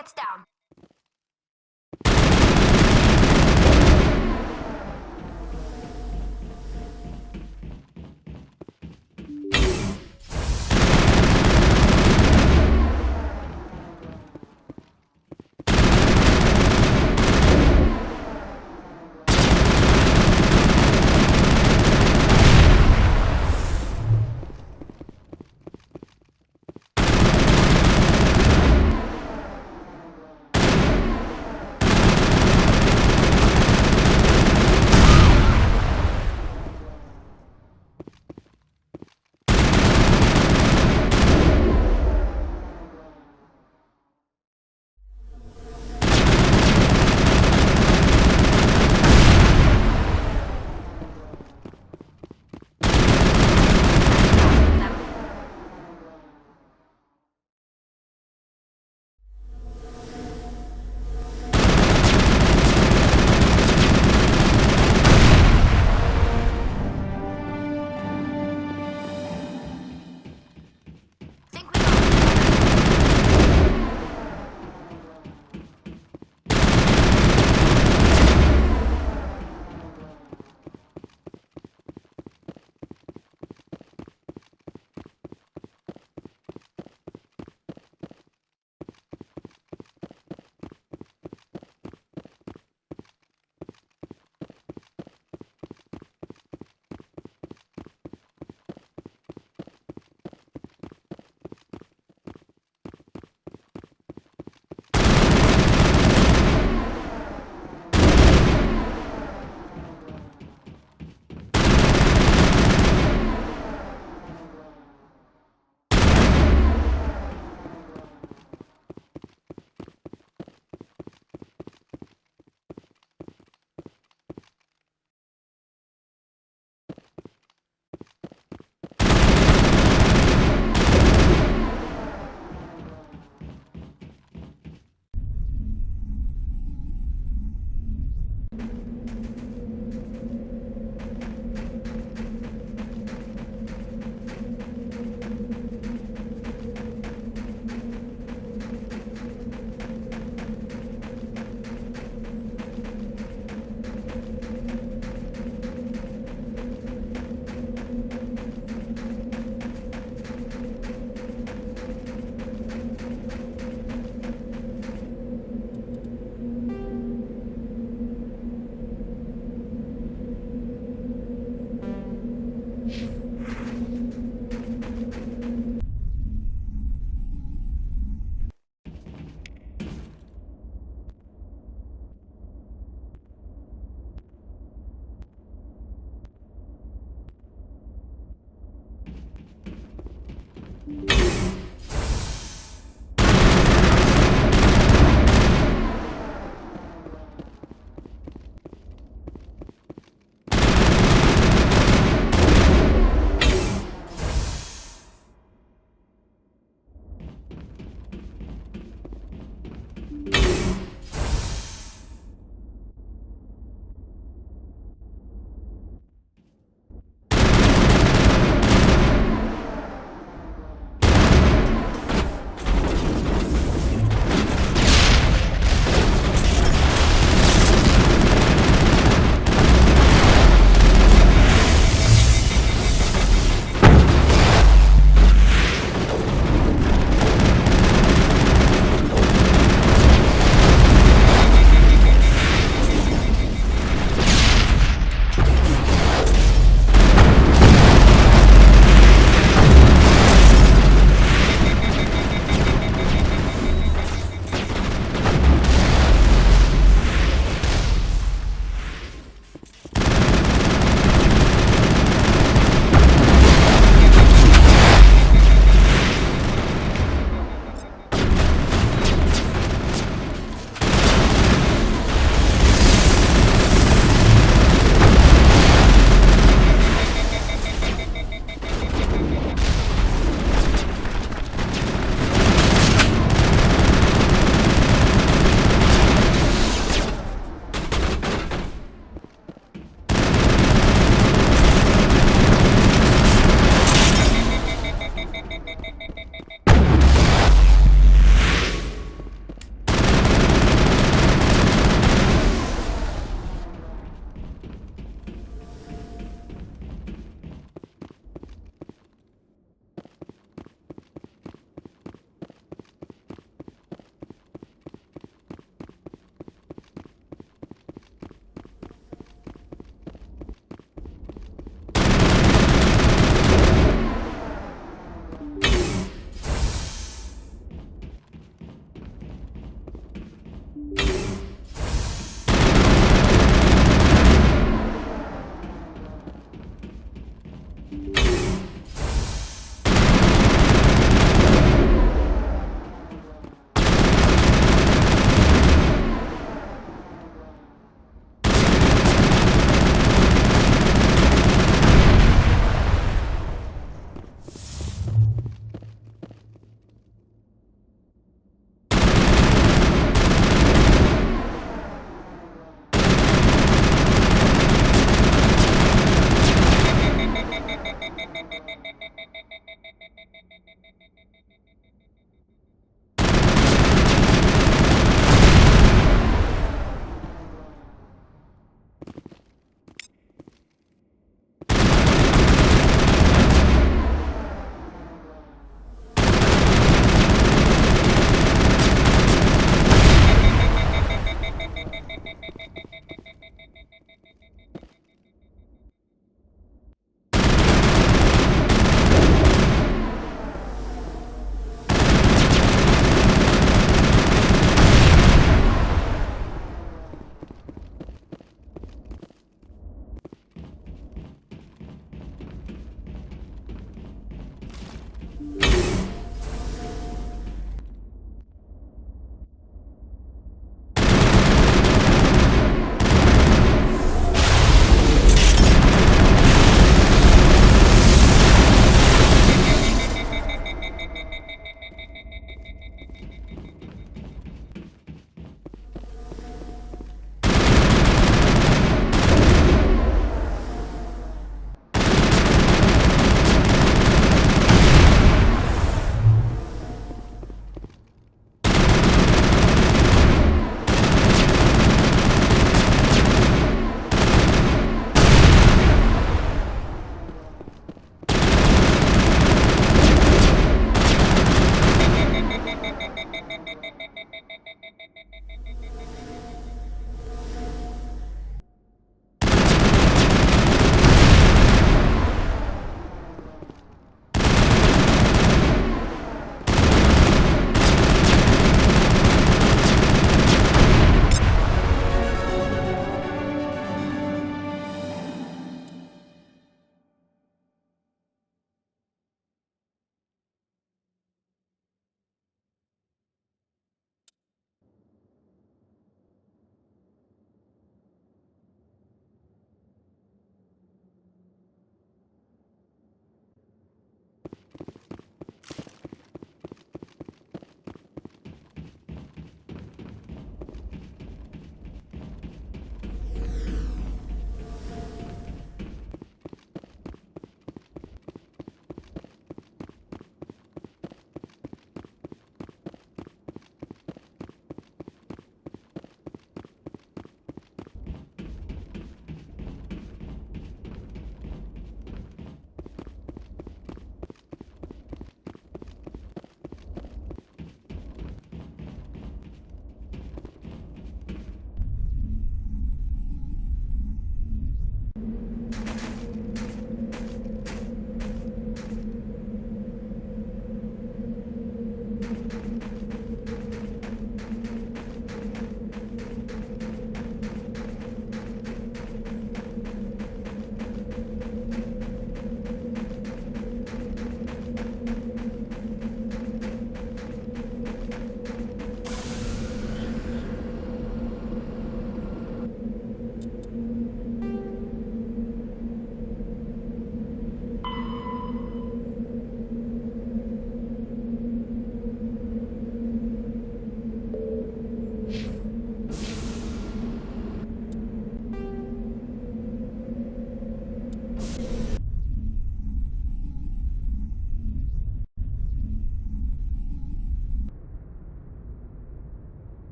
Targets down.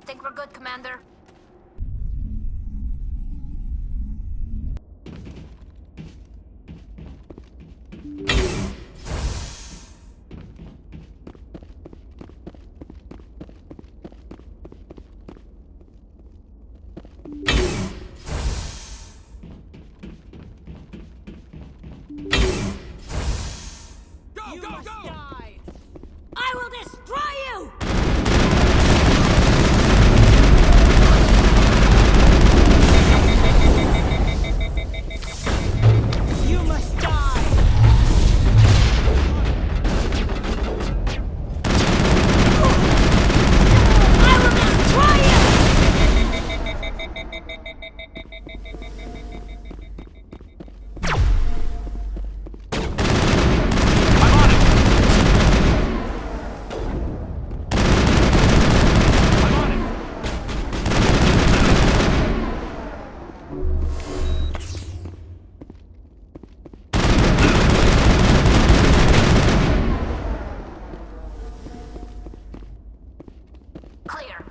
Think we're good, Commander? Go, go, go! Die. I will destroy you! You must die! I will destroy you! Clear.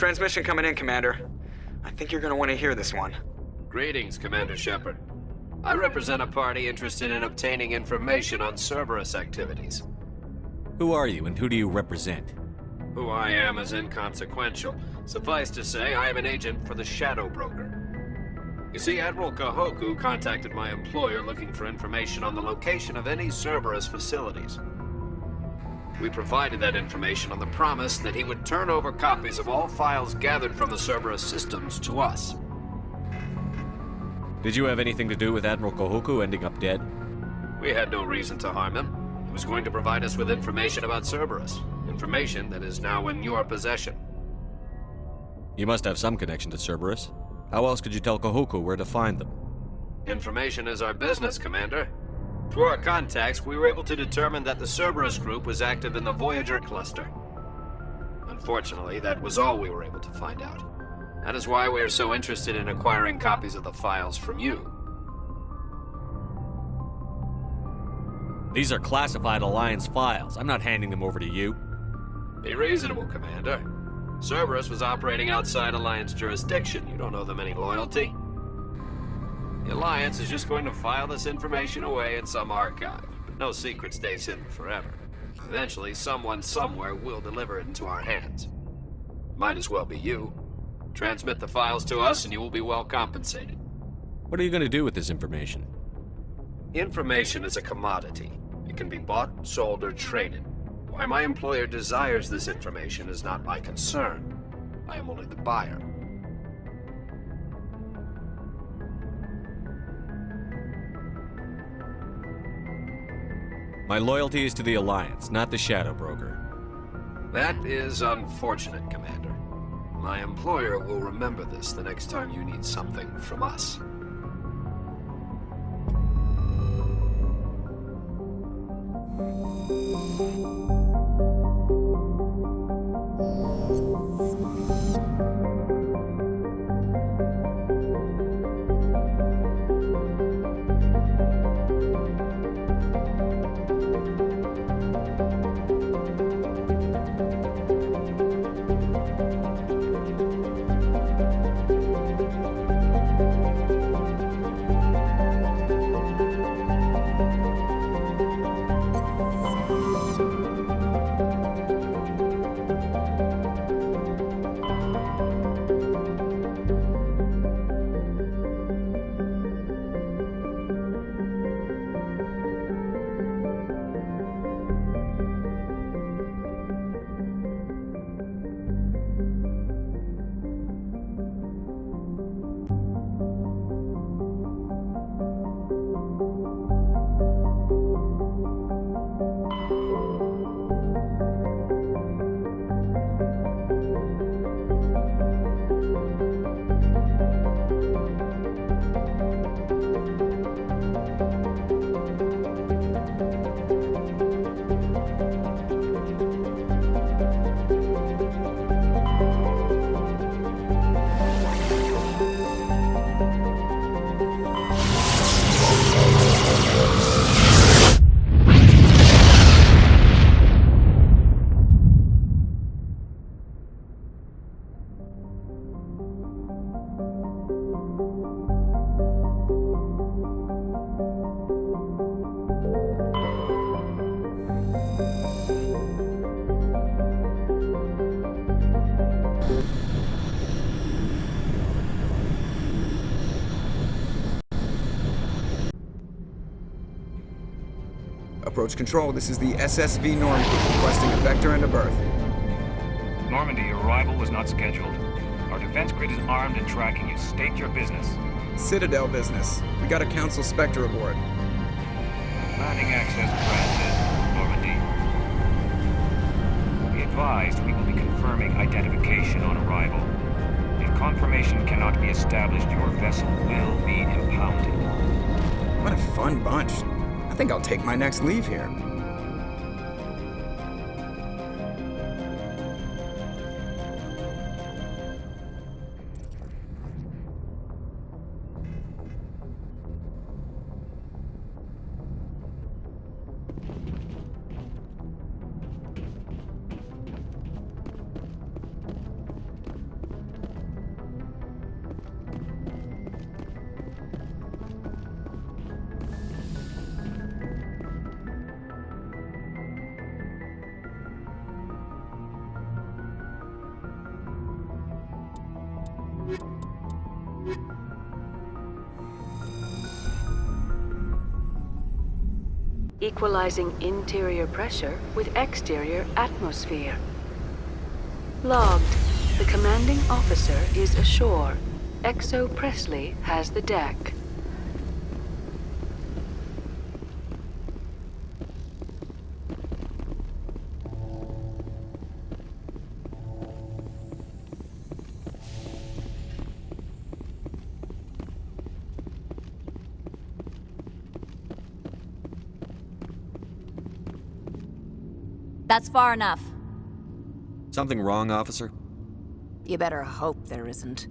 Transmission coming in, Commander. I think you're gonna want to hear this one. Greetings, Commander Shepard. I represent a party interested in obtaining information on Cerberus activities. Who are you and who do you represent? Who I am is inconsequential. Suffice to say, I am an agent for the Shadow Broker. You see, Admiral Kahoku contacted my employer looking for information on the location of any Cerberus facilities. We provided that information on the promise that he would turn over copies of all files gathered from the Cerberus systems to us. Did you have anything to do with Admiral Kahoku ending up dead? We had no reason to harm him. He was going to provide us with information about Cerberus. Information that is now in your possession. You must have some connection to Cerberus. How else could you tell Kahoku where to find them? Information is our business, Commander. Through our contacts, we were able to determine that the Cerberus group was active in the Voyager cluster. Unfortunately, that was all we were able to find out. That is why we are so interested in acquiring copies of the files from you. These are classified Alliance files. I'm not handing them over to you. Be reasonable, Commander. Cerberus was operating outside Alliance jurisdiction. You don't owe them any loyalty. The Alliance is just going to file this information away in some archive, but no secret stays hidden forever. Eventually, someone somewhere will deliver it into our hands. Might as well be you. Transmit the files to us and you will be well compensated. What are you going to do with this information? Information is a commodity. It can be bought, sold, or traded. Why my employer desires this information is not my concern. I am only the buyer. My loyalty is to the Alliance, not the Shadow Broker. That is unfortunate, Commander. My employer will remember this the next time you need something from us. Approach control, this is the SSV Normandy, requesting a vector and a berth. Normandy, your arrival was not scheduled. Our defense grid is armed and tracking you. State your business. Citadel business. We got a Council Spectre aboard. Landing access granted, Normandy. Be advised, we will be confirming identification on arrival. If confirmation cannot be established, your vessel will be impounded. What a fun bunch. I think I'll take my next leave here. equalizing interior pressure with exterior atmosphere. Logged. The commanding officer is ashore. XO Presley has the deck. That's far enough. Something wrong, officer? You better hope there isn't.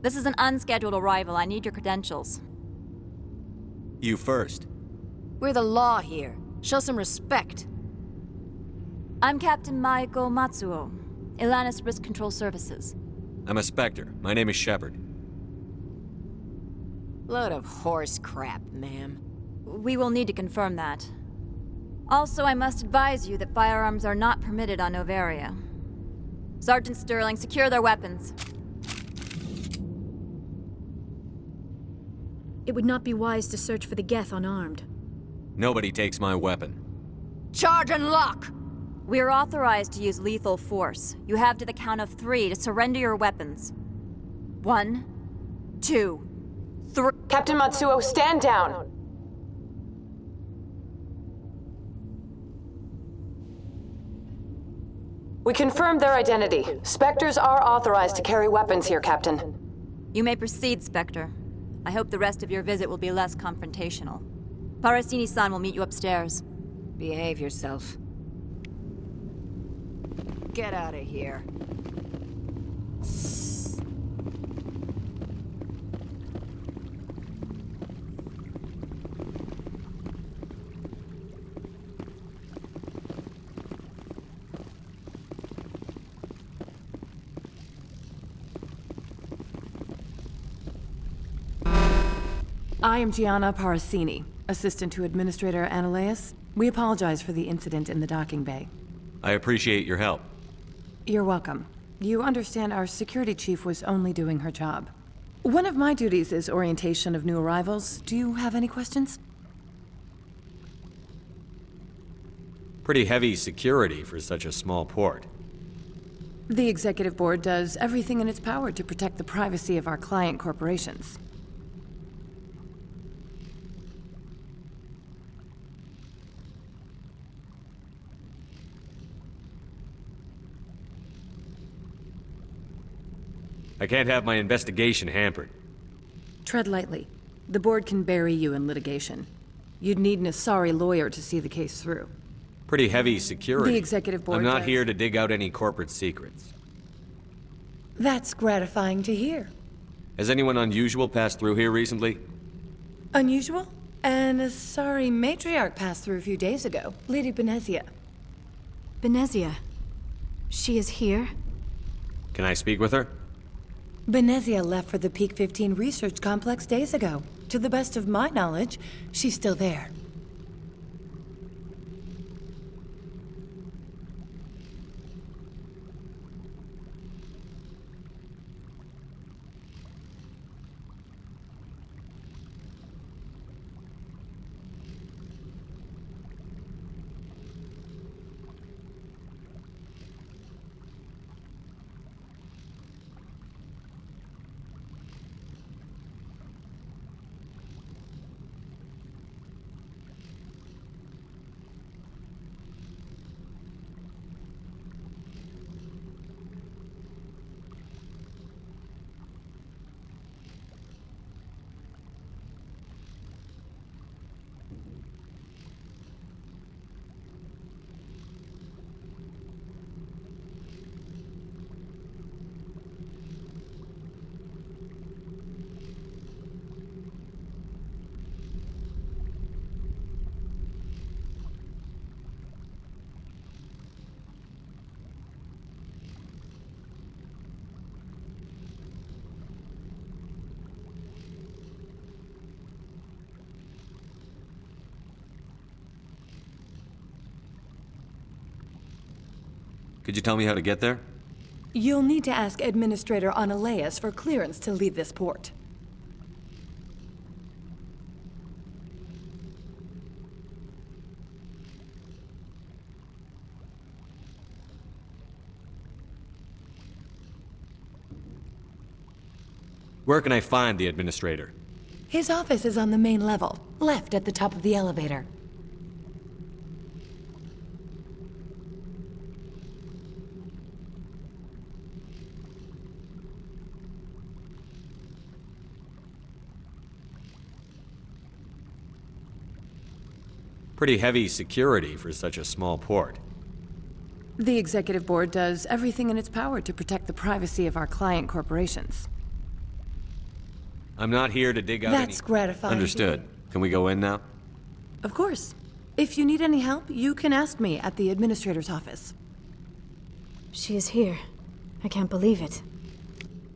This is an unscheduled arrival. I need your credentials. You first. We're the law here. Show some respect. I'm Captain Maiko Matsuo, Ilanis Risk Control Services. I'm a Spectre. My name is Shepard. Load of horse crap, ma'am. We will need to confirm that. Also, I must advise you that firearms are not permitted on Noveria. Sergeant Sterling, secure their weapons. It would not be wise to search for the Geth unarmed. Nobody takes my weapon. Charge and lock! We are authorized to use lethal force. You have to the count of 3 to surrender your weapons. 1, 2, 3... Captain Matsuo, stand down! We confirmed their identity. Spectres are authorized to carry weapons here, Captain. You may proceed, Spectre. I hope the rest of your visit will be less confrontational. Parasini-san will meet you upstairs. Behave yourself. Get out of here. I am Gianna Parasini, assistant to Administrator Ananias. We apologize for the incident in the docking bay. I appreciate your help. You're welcome. You understand our security chief was only doing her job. One of my duties is orientation of new arrivals. Do you have any questions? Pretty heavy security for such a small port. The executive board does everything in its power to protect the privacy of our client corporations. I can't have my investigation hampered. Tread lightly. The board can bury you in litigation. You'd need an Asari lawyer to see the case through. Pretty heavy security. The executive board I'm not does. here to dig out any corporate secrets. That's gratifying to hear. Has anyone unusual passed through here recently? Unusual? An Asari matriarch passed through a few days ago. Lady Benezia. Benezia? She is here? Can I speak with her? Benezia left for the Peak 15 research complex days ago. To the best of my knowledge, she's still there. Could you tell me how to get there? You'll need to ask Administrator Ananias for clearance to leave this port. Where can I find the administrator? His office is on the main level, left at the top of the elevator. Pretty heavy security for such a small port. The executive board does everything in its power to protect the privacy of our client corporations. I'm not here to dig out any... That's gratifying. Understood. Can we go in now? Of course. If you need any help, you can ask me at the administrator's office. She is here. I can't believe it.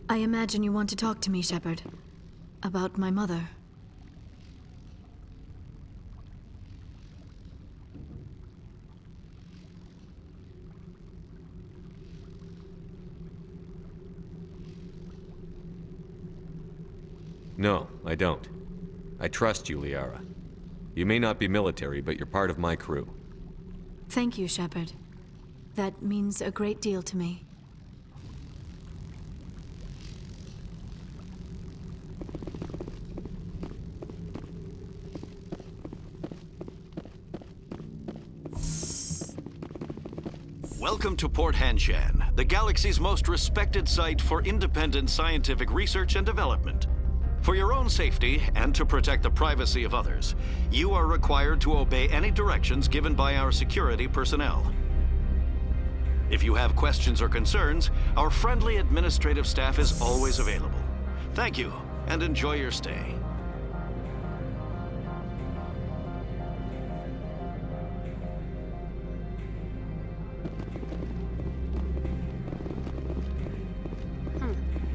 I imagine you want to talk to me, Shepard. About my mother. No, I don't. I trust you, Liara. You may not be military, but you're part of my crew. Thank you, Shepard. That means a great deal to me. Welcome to Port Hanshan, the galaxy's most respected site for independent scientific research and development. For your own safety, and to protect the privacy of others, you are required to obey any directions given by our security personnel. If you have questions or concerns, our friendly administrative staff is always available. Thank you, and enjoy your stay.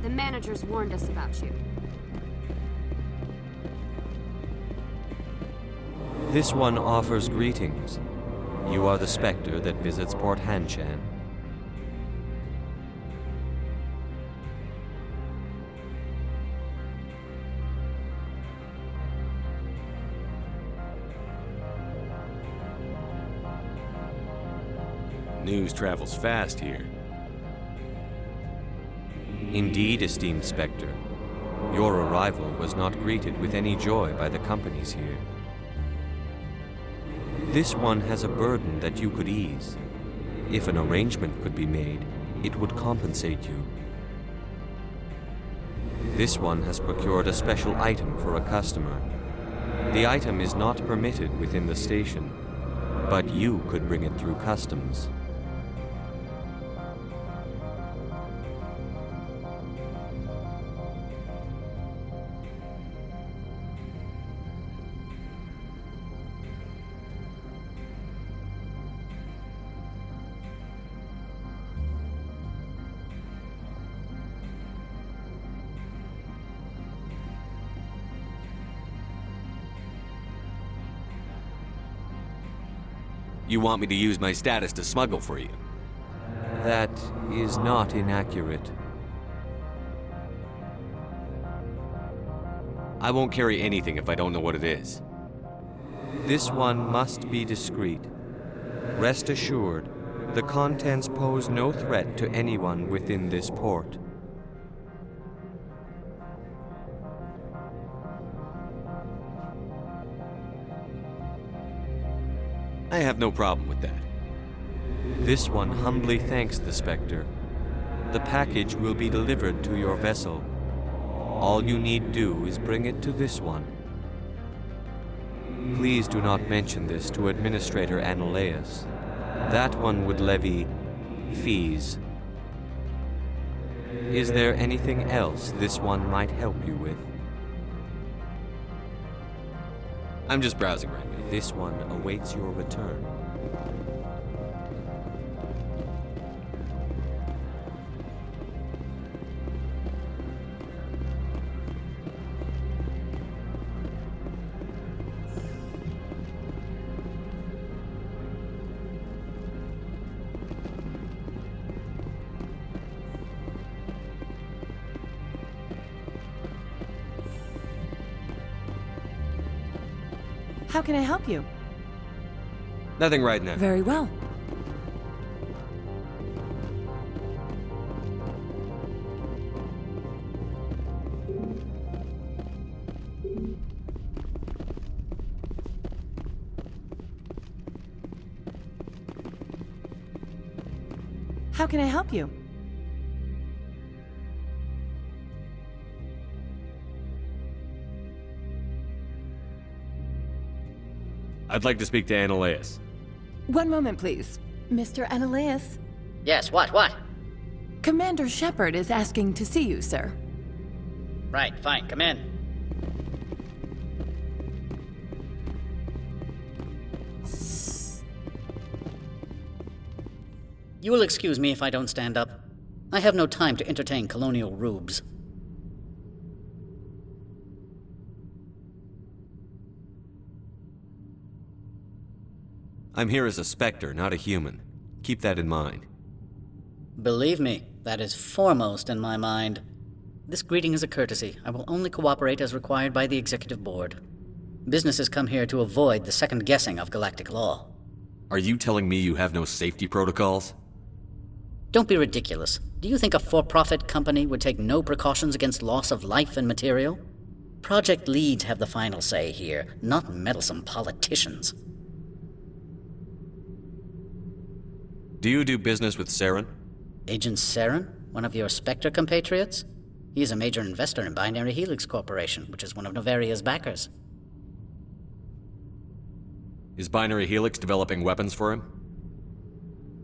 The managers warned us about you. This one offers greetings. You are the Spectre that visits Port Hanshan. News travels fast here. Indeed, esteemed Spectre. Your arrival was not greeted with any joy by the companies here. This one has a burden that you could ease. If an arrangement could be made, it would compensate you. This one has procured a special item for a customer. The item is not permitted within the station, but you could bring it through customs. You want me to use my status to smuggle for you? That is not inaccurate. I won't carry anything if I don't know what it is. This one must be discreet. Rest assured, the contents pose no threat to anyone within this port. I have no problem with that. This one humbly thanks the Spectre. The package will be delivered to your vessel. All you need do is bring it to this one. Please do not mention this to Administrator Annaleus. That one would levy fees. Is there anything else this one might help you with? I'm just browsing right now. This one awaits your return. How can I help you? Nothing right now. Very well. How can I help you? I'd like to speak to Annaleus. One moment, please. Mr. Annaleus? Yes, what? Commander Shepard is asking to see you, sir. Right, fine, come in. You will excuse me if I don't stand up. I have no time to entertain colonial rubes. I'm here as a Spectre, not a human. Keep that in mind. Believe me, that is foremost in my mind. This greeting is a courtesy. I will only cooperate as required by the Executive Board. Businesses come here to avoid the second guessing of galactic law. Are you telling me you have no safety protocols? Don't be ridiculous. Do you think a for-profit company would take no precautions against loss of life and material? Project leads have the final say here, not meddlesome politicians. Do you do business with Saren? Agent Saren? One of your Spectre compatriots? He is a major investor in Binary Helix Corporation, which is one of Novaria's backers. Is Binary Helix developing weapons for him?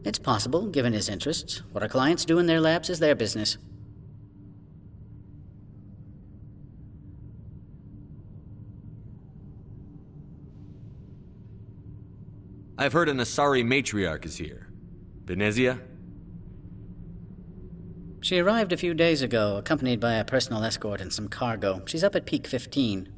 It's possible, given his interests. What our clients do in their labs is their business. I've heard an Asari matriarch is here. Benezia? She arrived a few days ago, accompanied by a personal escort and some cargo. She's up at Peak 15.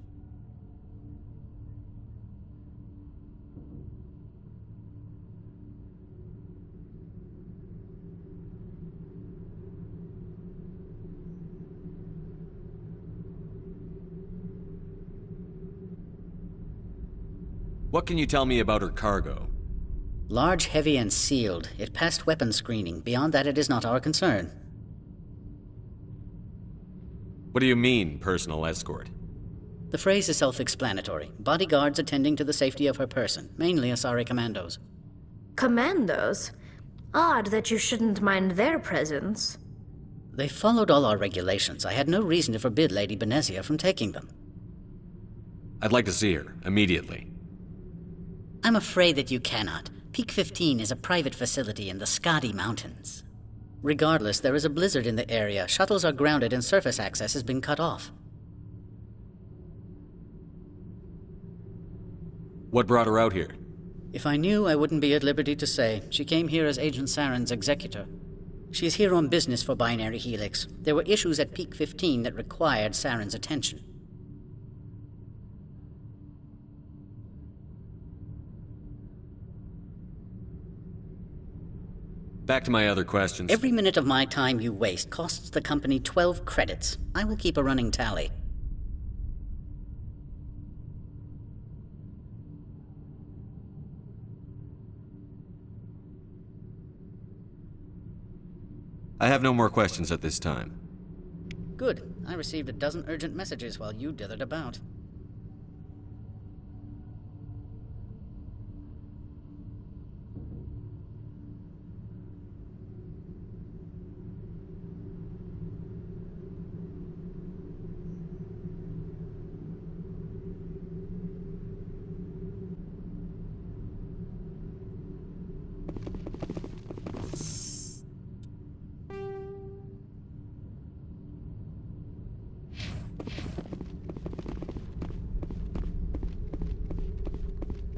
What can you tell me about her cargo? Large, heavy, and sealed. It passed weapons screening. Beyond that, it is not our concern. What do you mean, personal escort? The phrase is self-explanatory. Bodyguards attending to the safety of her person, mainly Asari commandos. Commandos? Odd that you shouldn't mind their presence. They followed all our regulations. I had no reason to forbid Lady Benezia from taking them. I'd like to see her, immediately. I'm afraid that you cannot. Peak 15 is a private facility in the Skadi Mountains. Regardless, there is a blizzard in the area. Shuttles are grounded and surface access has been cut off. What brought her out here? If I knew, I wouldn't be at liberty to say. She came here as Agent Saren's executor. She's here on business for Binary Helix. There were issues at Peak 15 that required Saren's attention. Back to my other questions. Every minute of my time you waste costs the company 12 credits. I will keep a running tally. I have no more questions at this time. Good. I received a dozen urgent messages while you dithered about.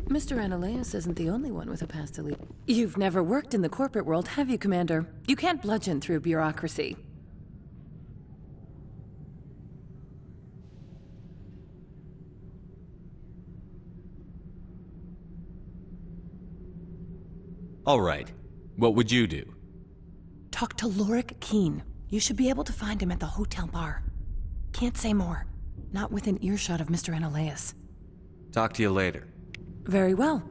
Mr. Annaleus isn't the only one with a past elite. You've never worked in the corporate world, have you, Commander? You can't bludgeon through bureaucracy. All right. What would you do? Talk to Lorik Keen. You should be able to find him at the hotel bar. Can't say more. Not within earshot of Mr. Annaleus. Talk to you later. Very well.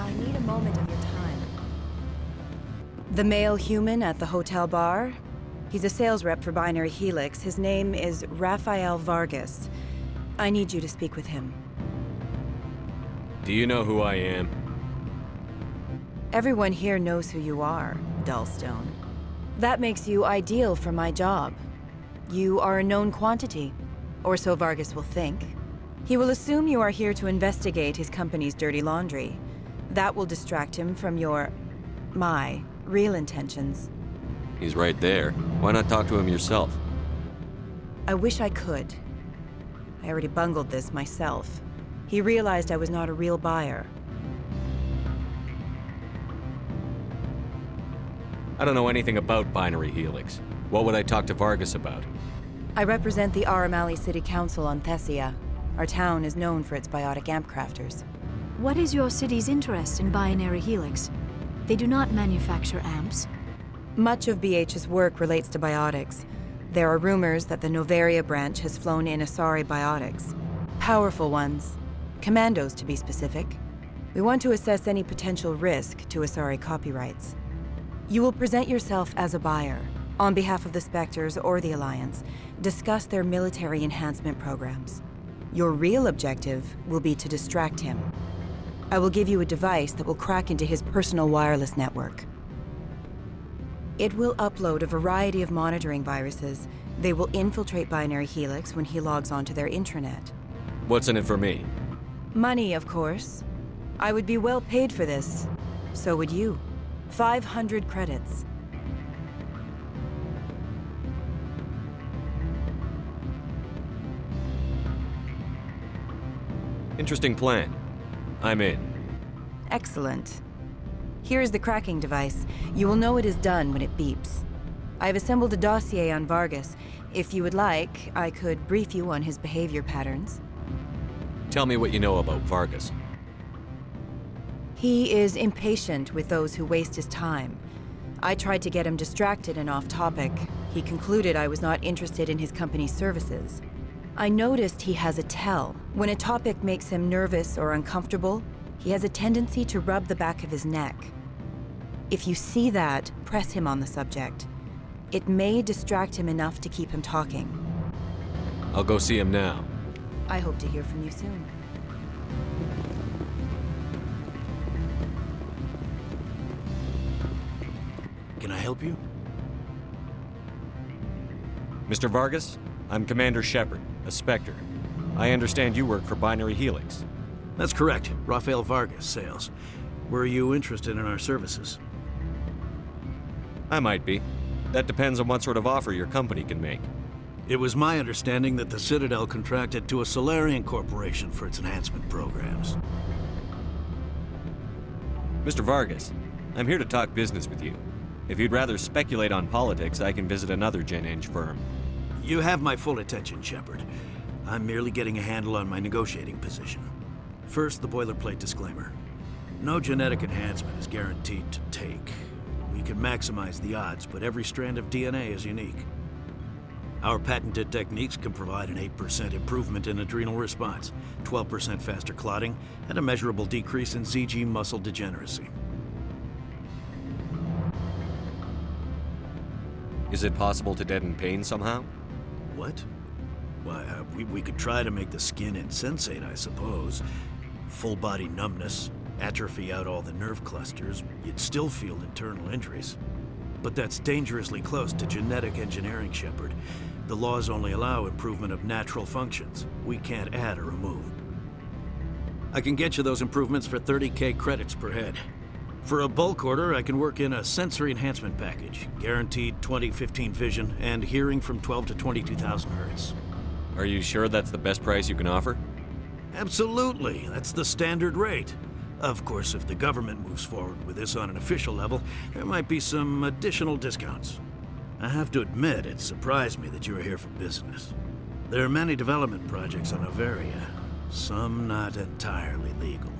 I need a moment of your time. The male human at the hotel bar? He's a sales rep for Binary Helix. His name is Rafael Vargas. I need you to speak with him. Do you know who I am? Everyone here knows who you are, Dullstone. That makes you ideal for my job. You are a known quantity, or so Vargas will think. He will assume you are here to investigate his company's dirty laundry. That will distract him from my real intentions. He's right there. Why not talk to him yourself? I wish I could. I already bungled this myself. He realized I was not a real buyer. I don't know anything about Binary Helix. What would I talk to Vargas about? I represent the Aramali City Council on Thessia. Our town is known for its biotic amp crafters. What is your city's interest in Binary Helix? They do not manufacture amps. Much of BH's work relates to biotics. There are rumors that the Noveria branch has flown in Asari biotics. Powerful ones. Commandos, to be specific. We want to assess any potential risk to Asari copyrights. You will present yourself as a buyer, on behalf of the Spectres or the Alliance, discuss their military enhancement programs. Your real objective will be to distract him. I will give you a device that will crack into his personal wireless network. It will upload a variety of monitoring viruses. They will infiltrate Binary Helix when he logs onto their intranet. What's in it for me? Money, of course. I would be well paid for this. So would you. 500 credits. Interesting plan. I'm in. Excellent. Here is the cracking device. You will know it is done when it beeps. I've assembled a dossier on Vargas. If you would like, I could brief you on his behavior patterns. Tell me what you know about Vargas. He is impatient with those who waste his time. I tried to get him distracted and off topic. He concluded I was not interested in his company's services. I noticed he has a tell. When a topic makes him nervous or uncomfortable, he has a tendency to rub the back of his neck. If you see that, press him on the subject. It may distract him enough to keep him talking. I'll go see him now. I hope to hear from you soon. Can I help you? Mr. Vargas, I'm Commander Shepard, a Spectre. I understand you work for Binary Helix. That's correct. Rafael Vargas, sales. Were you interested in our services? I might be. That depends on what sort of offer your company can make. It was my understanding that the Citadel contracted to a Solarian corporation for its enhancement programs. Mr. Vargas, I'm here to talk business with you. If you'd rather speculate on politics, I can visit another Gen Eng firm. You have my full attention, Shepard. I'm merely getting a handle on my negotiating position. First, the boilerplate disclaimer. No genetic enhancement is guaranteed to take. We can maximize the odds, but every strand of DNA is unique. Our patented techniques can provide an 8% improvement in adrenal response, 12% faster clotting, and a measurable decrease in ZG muscle degeneracy. Is it possible to deaden pain somehow? What? Why, we could try to make the skin insensate, I suppose. Full body numbness, atrophy out all the nerve clusters, you'd still feel internal injuries. But that's dangerously close to genetic engineering, Shepard. The laws only allow improvement of natural functions. We can't add or remove. I can get you those improvements for 30K credits per head. For a bulk order, I can work in a sensory enhancement package. Guaranteed 20/15 vision and hearing from 12 to 22,000 hertz. Are you sure that's the best price you can offer? Absolutely. That's the standard rate. Of course, if the government moves forward with this on an official level, there might be some additional discounts. I have to admit, it surprised me that you were here for business. There are many development projects on Noveria, some not entirely legal.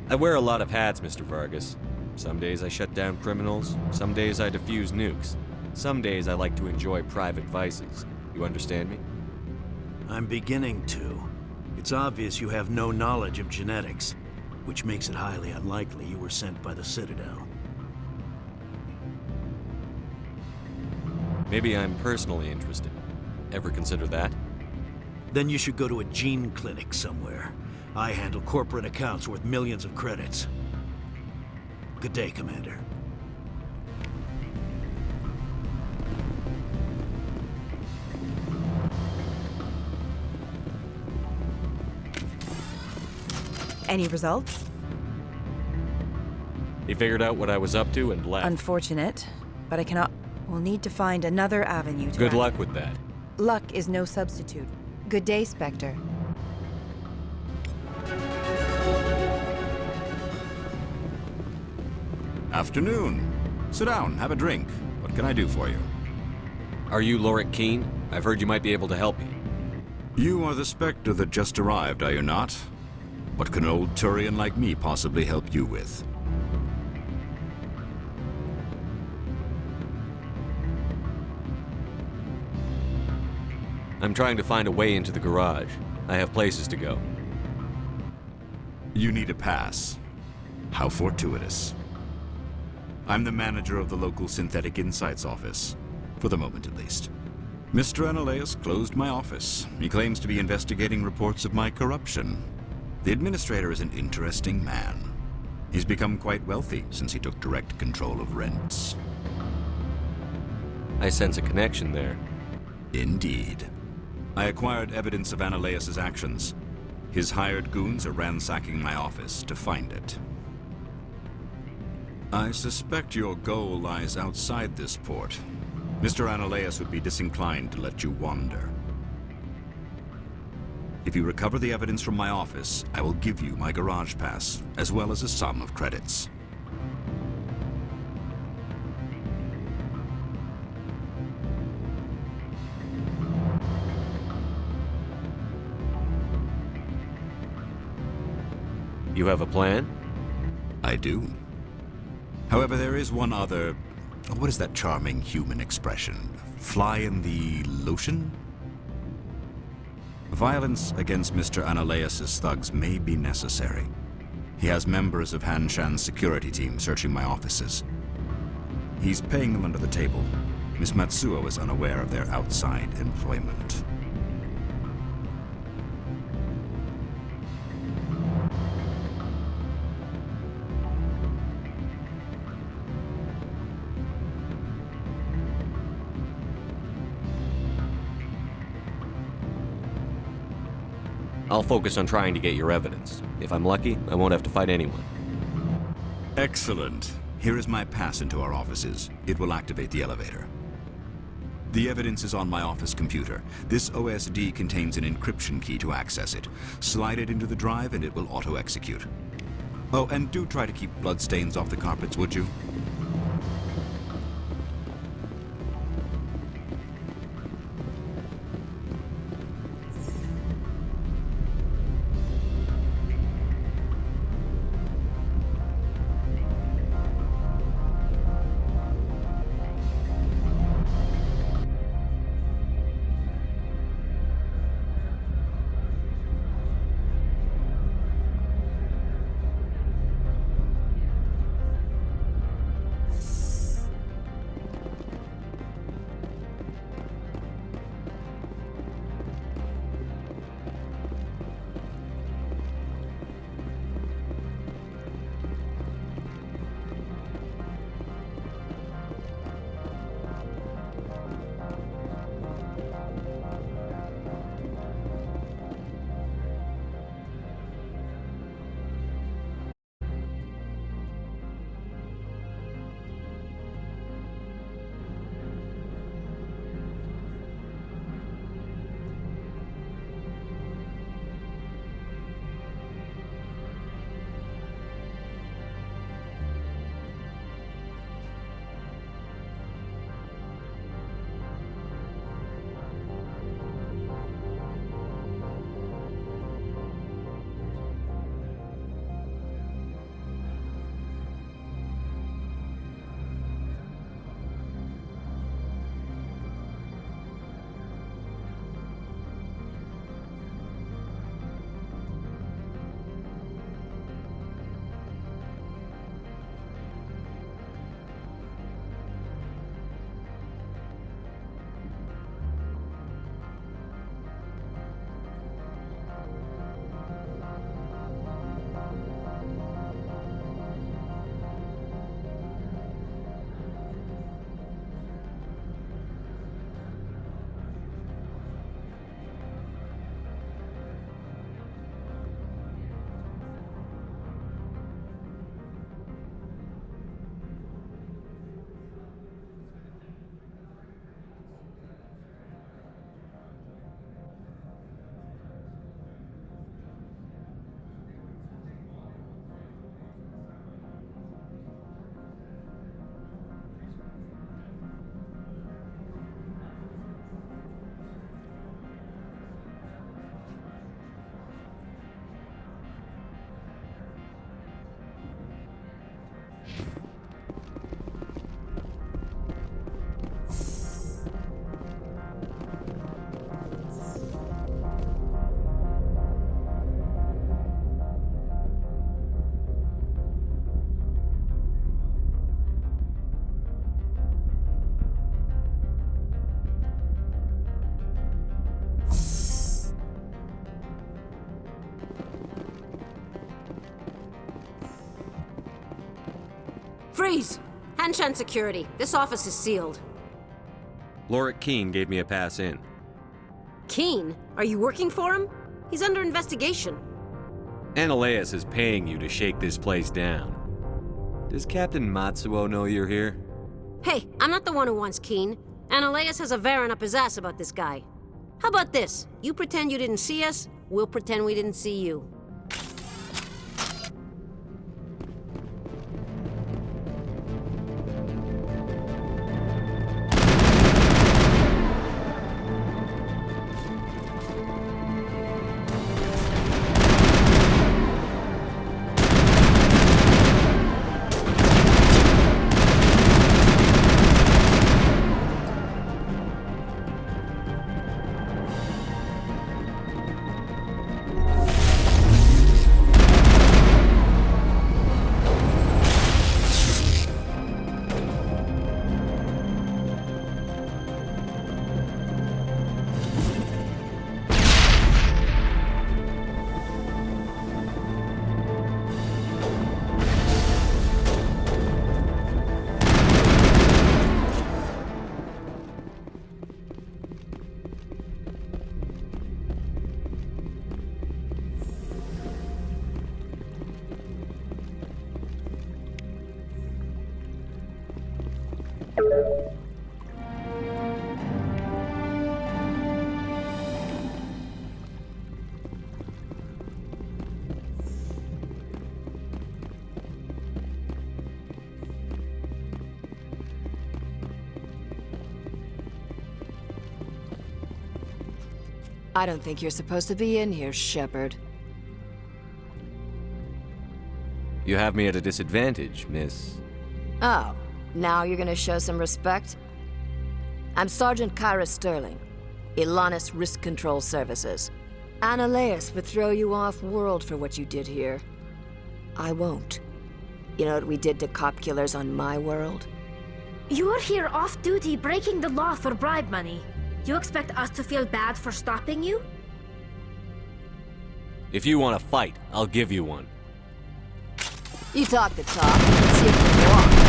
I wear a lot of hats, Mr. Vargas. Some days I shut down criminals, some days I defuse nukes. Some days I like to enjoy private vices. You understand me? I'm beginning to. It's obvious you have no knowledge of genetics, which makes it highly unlikely you were sent by the Citadel. Maybe I'm personally interested. Ever consider that? Then you should go to a gene clinic somewhere. I handle corporate accounts worth millions of credits. Good day, Commander. Any results? He figured out what I was up to and left. Unfortunate, but I cannot... We'll need to find another avenue to... Good luck with that. Luck is no substitute. Good day, Spectre. Afternoon. Sit down, have a drink. What can I do for you? Are you Lorik Qian? I've heard you might be able to help me. You are the Spectre that just arrived, are you not? What can an old Turian like me possibly help you with? I'm trying to find a way into the garage. I have places to go. You need a pass. How fortuitous. I'm the manager of the local Synthetic Insights office. For the moment, at least. Mr. Analeas closed my office. He claims to be investigating reports of my corruption. The administrator is an interesting man. He's become quite wealthy since he took direct control of rents. I sense a connection there. Indeed. I acquired evidence of Analeas' actions. His hired goons are ransacking my office to find it. I suspect your goal lies outside this port. Mr. Analeas would be disinclined to let you wander. If you recover the evidence from my office, I will give you my garage pass, as well as a sum of credits. You have a plan? I do. However, there is one other... What is that charming human expression? Fly in the lotion? Violence against Mr. Analeas' thugs may be necessary. He has members of Han Shan's security team searching my offices. He's paying them under the table. Miss Matsuo is unaware of their outside employment. I'll focus on trying to get your evidence. If I'm lucky, I won't have to fight anyone. Excellent. Here is my pass into our offices. It will activate the elevator. The evidence is on my office computer. This OSD contains an encryption key to access it. Slide it into the drive and it will auto-execute. Oh, and do try to keep bloodstains off the carpets, would you? Freeze! Hanshan security. This office is sealed. Lorik Keen gave me a pass in. Keen? Are you working for him? He's under investigation. Ananias is paying you to shake this place down. Does Captain Matsuo know you're here? Hey, I'm not the one who wants Keen. Ananias has a Varen up his ass about this guy. How about this? You pretend you didn't see us, we'll pretend we didn't see you. I don't think you're supposed to be in here, Shepard. You have me at a disadvantage, miss. Oh, now you're gonna show some respect? I'm Sergeant Kyra Sterling, Ilanis Risk Control Services. Ananias would throw you off-world for what you did here. I won't. You know what we did to cop killers on my world? You're here off-duty breaking the law for bribe money. You expect us to feel bad for stopping you? If you want to fight, I'll give you one. You talk the talk, let's see if you can walk.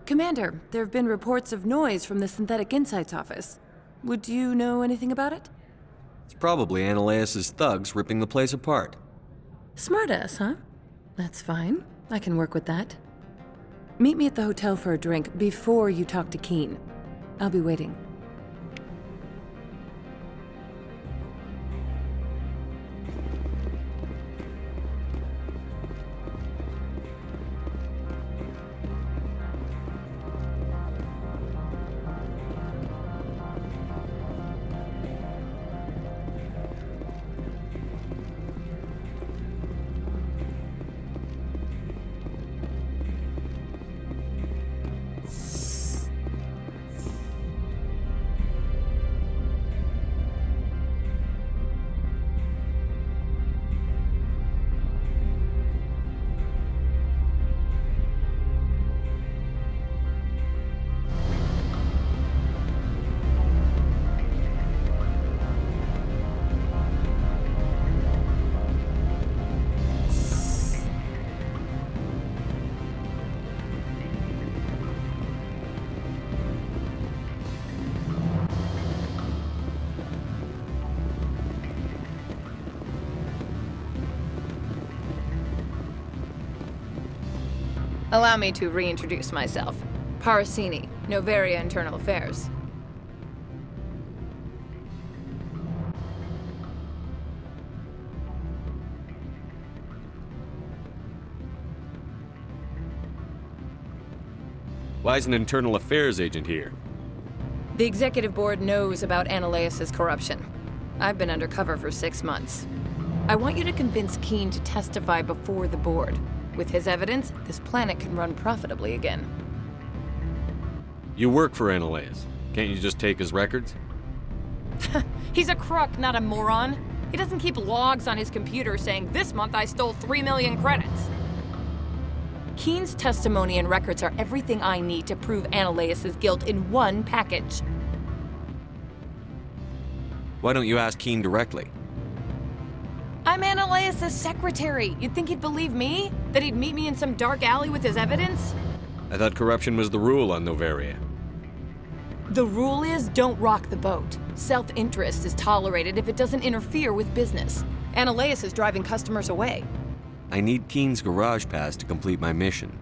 Commander, there have been reports of noise from the Synthetic Insights office. Would you know anything about it? It's probably Ananias' thugs ripping the place apart. Smartass, huh? That's fine. I can work with that. Meet me at the hotel for a drink before you talk to Keen. I'll be waiting. Allow me to reintroduce myself. Parasini, Noveria Internal Affairs. Why is an internal affairs agent here? The executive board knows about Ananias' corruption. I've been undercover for 6 months. I want you to convince Keen to testify before the board. With his evidence, this planet can run profitably again. You work for Ananias. Can't you just take his records? He's a crook, not a moron. He doesn't keep logs on his computer saying, "This month I stole 3 million credits." Keen's testimony and records are everything I need to prove Ananias' guilt in one package. Why don't you ask Keen directly? I'm Ananias' secretary. You'd think he'd believe me? That he'd meet me in some dark alley with his evidence? I thought corruption was the rule on Noveria. The rule is, don't rock the boat. Self-interest is tolerated if it doesn't interfere with business. Ananias is driving customers away. I need Keen's garage pass to complete my mission.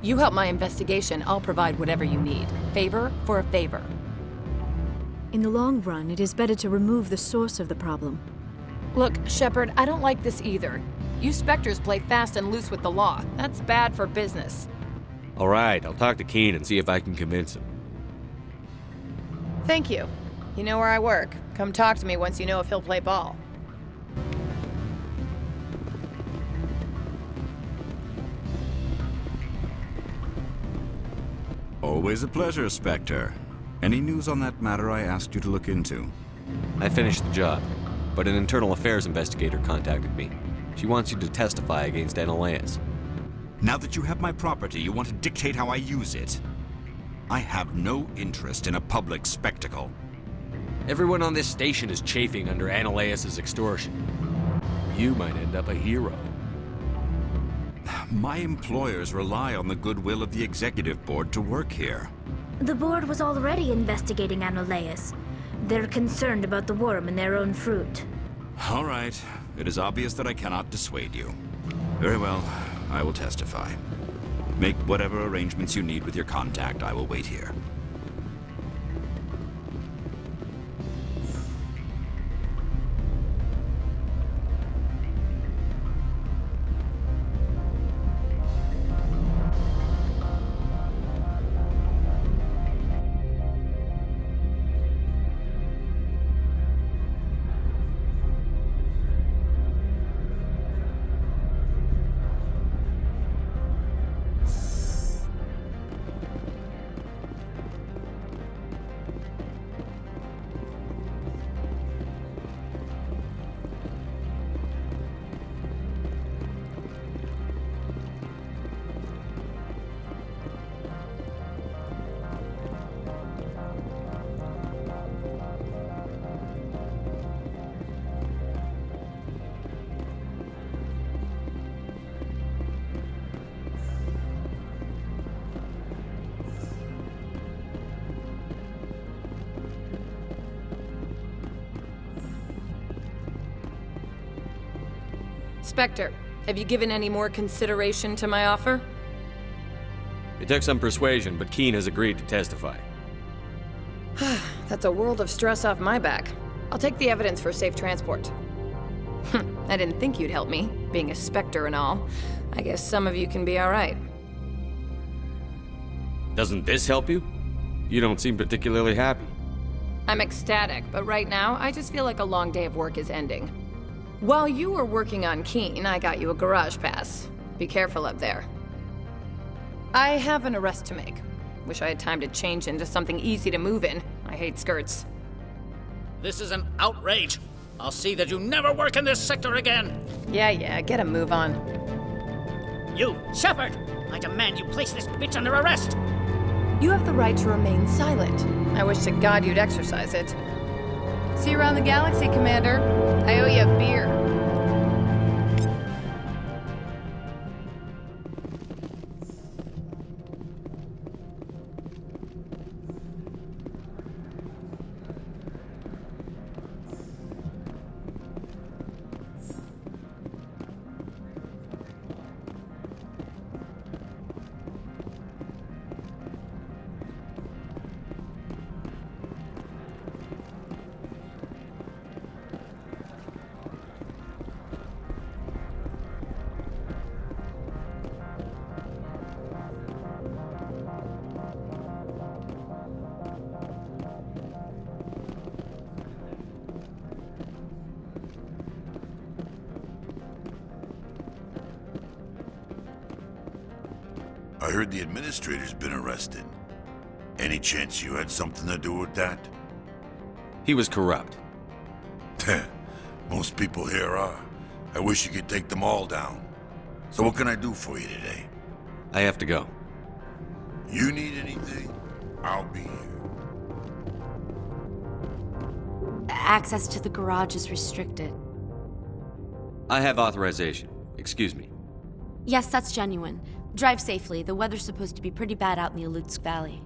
You help my investigation, I'll provide whatever you need. Favor for a favor. In the long run, it is better to remove the source of the problem. Look, Shepard, I don't like this either. You Spectres play fast and loose with the law. That's bad for business. All right, I'll talk to Keen and see if I can convince him. Thank you. You know where I work. Come talk to me once you know if he'll play ball. Always a pleasure, Spectre. Any news on that matter I asked you to look into? I finished the job, but an internal affairs investigator contacted me. She wants you to testify against Ananias. Now that you have my property, you want to dictate how I use it. I have no interest in a public spectacle. Everyone on this station is chafing under Ananias' extortion. You might end up a hero. My employers rely on the goodwill of the executive board to work here. The board was already investigating Ananias. They're concerned about the worm in their own fruit. All right. It is obvious that I cannot dissuade you. Very well. I will testify. Make whatever arrangements you need with your contact. I will wait here. Spectre, have you given any more consideration to my offer? It took some persuasion, but Keen has agreed to testify. That's a world of stress off my back. I'll take the evidence for safe transport. I didn't think you'd help me, being a Spectre and all. I guess some of you can be all right. Doesn't this help you? You don't seem particularly happy. I'm ecstatic, but right now, I just feel like a long day of work is ending. While you were working on Keen, I got you a garage pass. Be careful up there. I have an arrest to make. Wish I had time to change into something easy to move in. I hate skirts. This is an outrage. I'll see that you never work in this sector again. Yeah, get a move on. You, Shepard! I demand you place this bitch under arrest! You have the right to remain silent. I wish to God you'd exercise it. See you around the galaxy, Commander. I owe you a beer. I heard the administrator's been arrested. Any chance you had something to do with that? He was corrupt. Most people here are. I wish you could take them all down. So what can I do for you today? I have to go. You need anything? I'll be here. Access to the garage is restricted. I have authorization. Excuse me. Yes, that's genuine. Drive safely. The weather's supposed to be pretty bad out in the Alutsk Valley.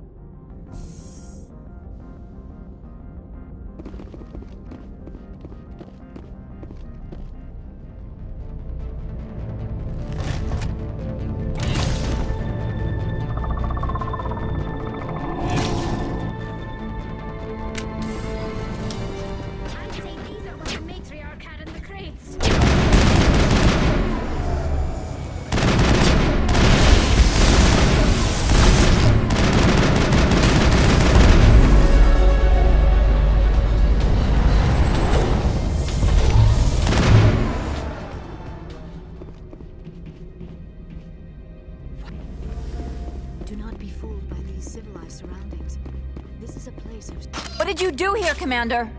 What did you do here, Commander?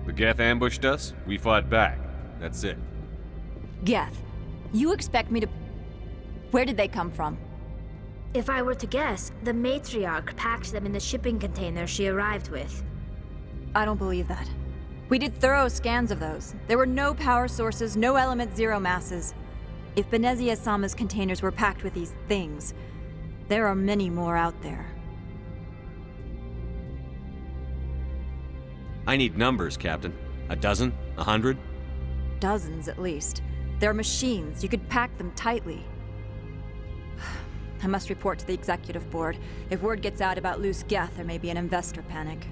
The Geth ambushed us. We fought back. That's it. Geth, you expect me to... Where did they come from? If I were to guess, the matriarch packed them in the shipping container she arrived with. I don't believe that. We did thorough scans of those. There were no power sources, no element zero masses. If Benezia-sama's containers were packed with these things, there are many more out there. I need numbers, Captain. A dozen? 100? Dozens, at least. They're machines. You could pack them tightly. I must report to the executive board. If word gets out about loose Geth, there may be an investor panic.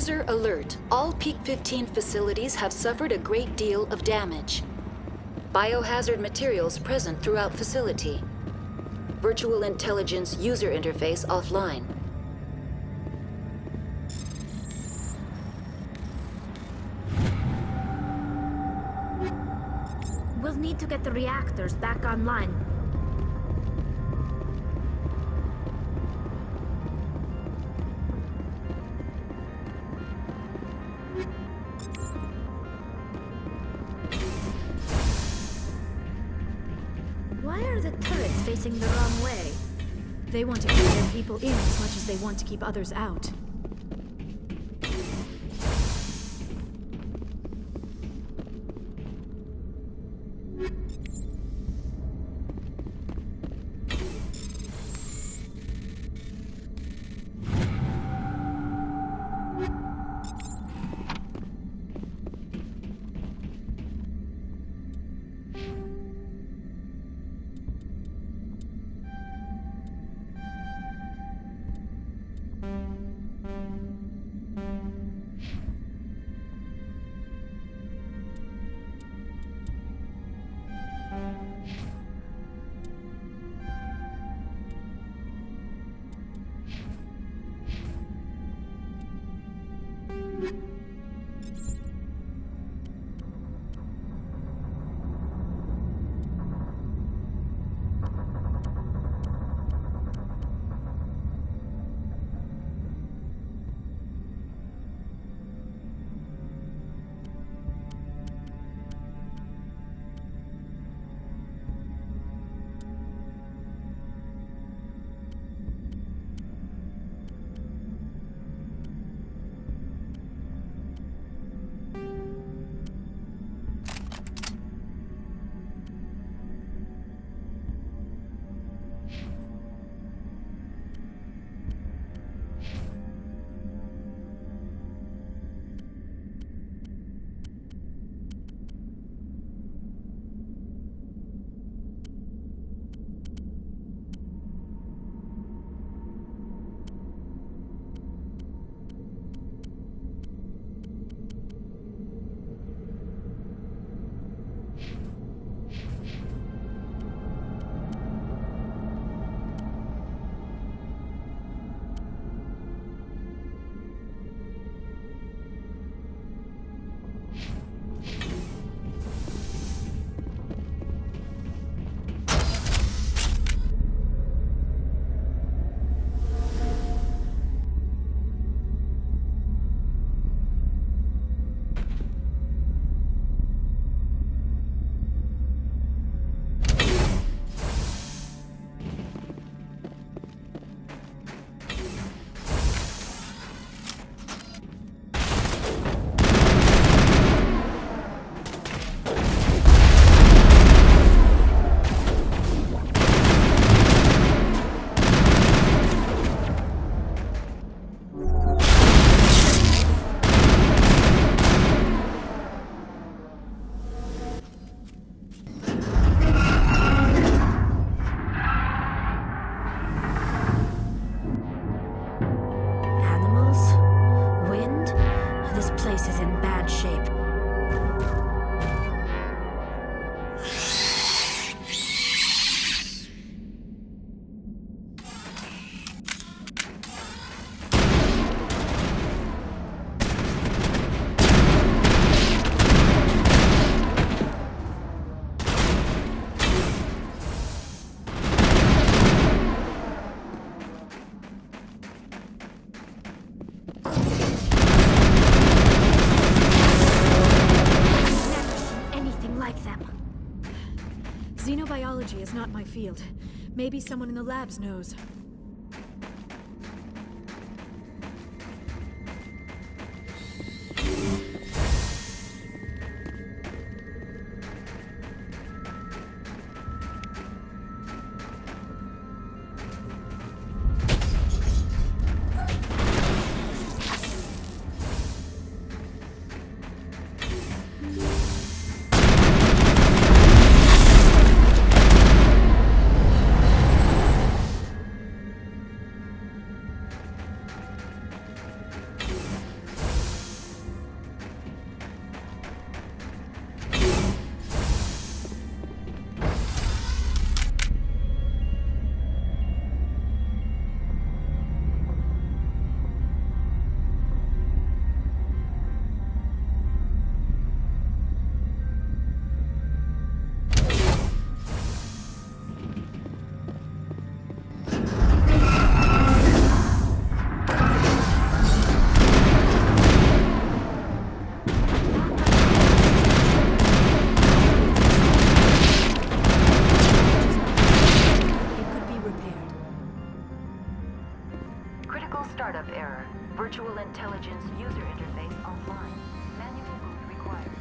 User alert. All Peak 15 facilities have suffered a great deal of damage. Biohazard materials present throughout facility. Virtual intelligence user interface offline. We'll need to get the reactors back online. Why are the turrets facing the wrong way? They want to keep their people in as much as they want to keep others out. Xenobiology is not my field. Maybe someone in the labs knows. Critical startup error. Virtual intelligence user interface offline. Manual boot required.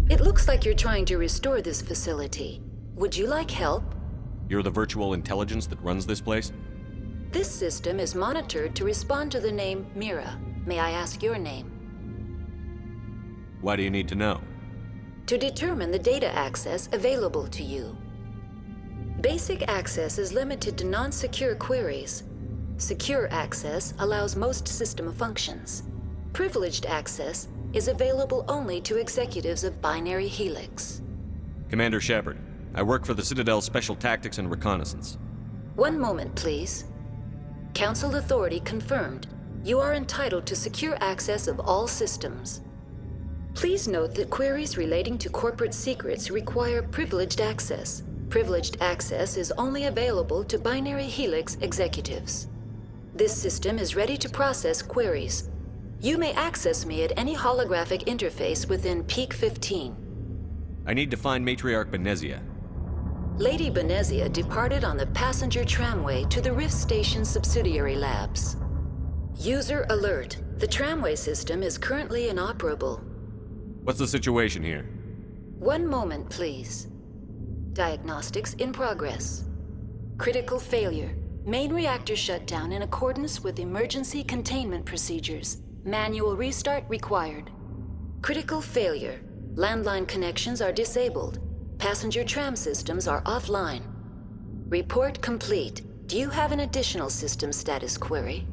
It looks like you're trying to restore this facility. Would you like help? You're the virtual intelligence that runs this place? This system is monitored to respond to the name Mira. May I ask your name? Why do you need to know? To determine the data access available to you. Basic access is limited to non-secure queries. Secure access allows most system functions. Privileged access is available only to executives of Binary Helix. Commander Shepard, I work for the Citadel's Special Tactics and Reconnaissance. One moment, please. Council authority confirmed. You are entitled to secure access of all systems. Please note that queries relating to corporate secrets require privileged access. Privileged access is only available to Binary Helix executives. This system is ready to process queries. You may access me at any holographic interface within Peak 15. I need to find Matriarch Benezia. Lady Benezia departed on the passenger tramway to the Rift Station subsidiary labs. User alert. The tramway system is currently inoperable. What's the situation here? One moment, please. Diagnostics in progress. Critical failure. Main reactor shut down in accordance with emergency containment procedures. Manual restart required. Critical failure. Landline connections are disabled. Passenger tram systems are offline. Report complete. Do you have an additional system status query?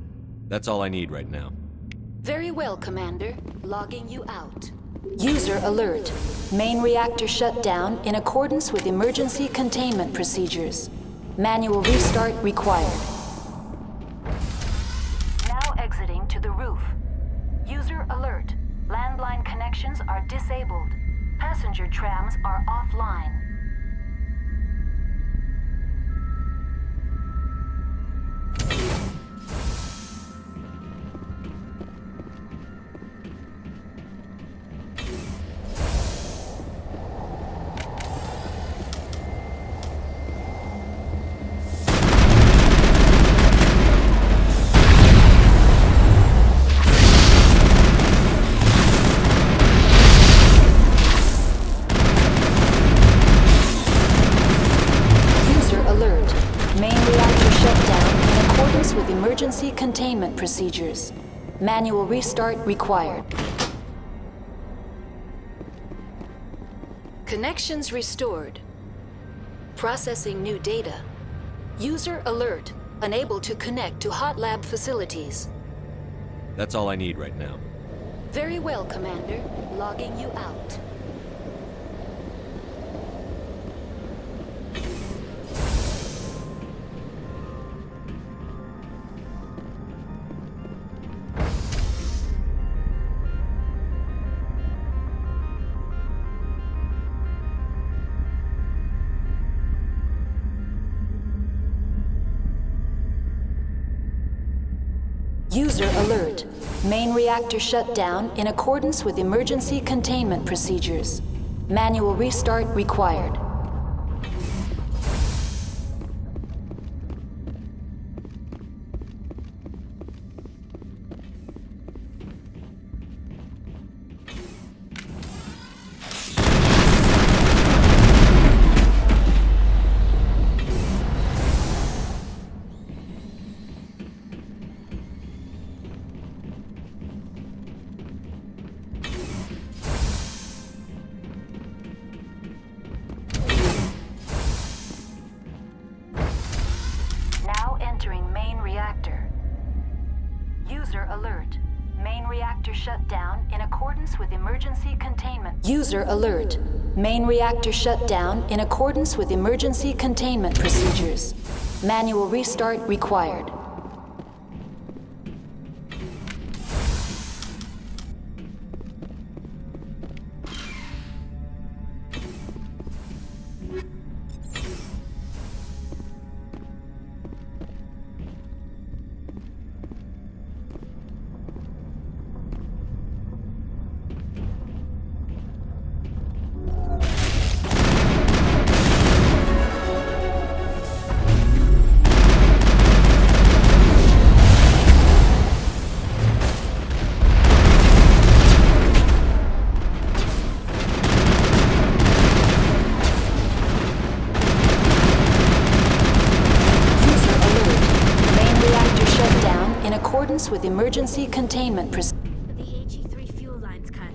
That's all I need right now. Very well, Commander. Logging you out. User alert. Main reactor shut down in accordance with emergency containment procedures. Manual restart required. Now exiting to the roof. User alert. Landline connections are disabled. Passenger trams are offline. Emergency containment procedures. Manual restart required. Connections restored. Processing new data. User alert. Unable to connect to hot lab facilities. That's all I need right now. Very well, Commander. Logging you out. User alert. Main reactor shut down in accordance with emergency containment procedures. Manual restart required. Entering main reactor. User alert. Main reactor shut down in accordance with emergency containment. User alert. Main reactor shut down in accordance with emergency containment procedures. Manual restart required. With emergency containment procedures. The HE3 fuel lines cut.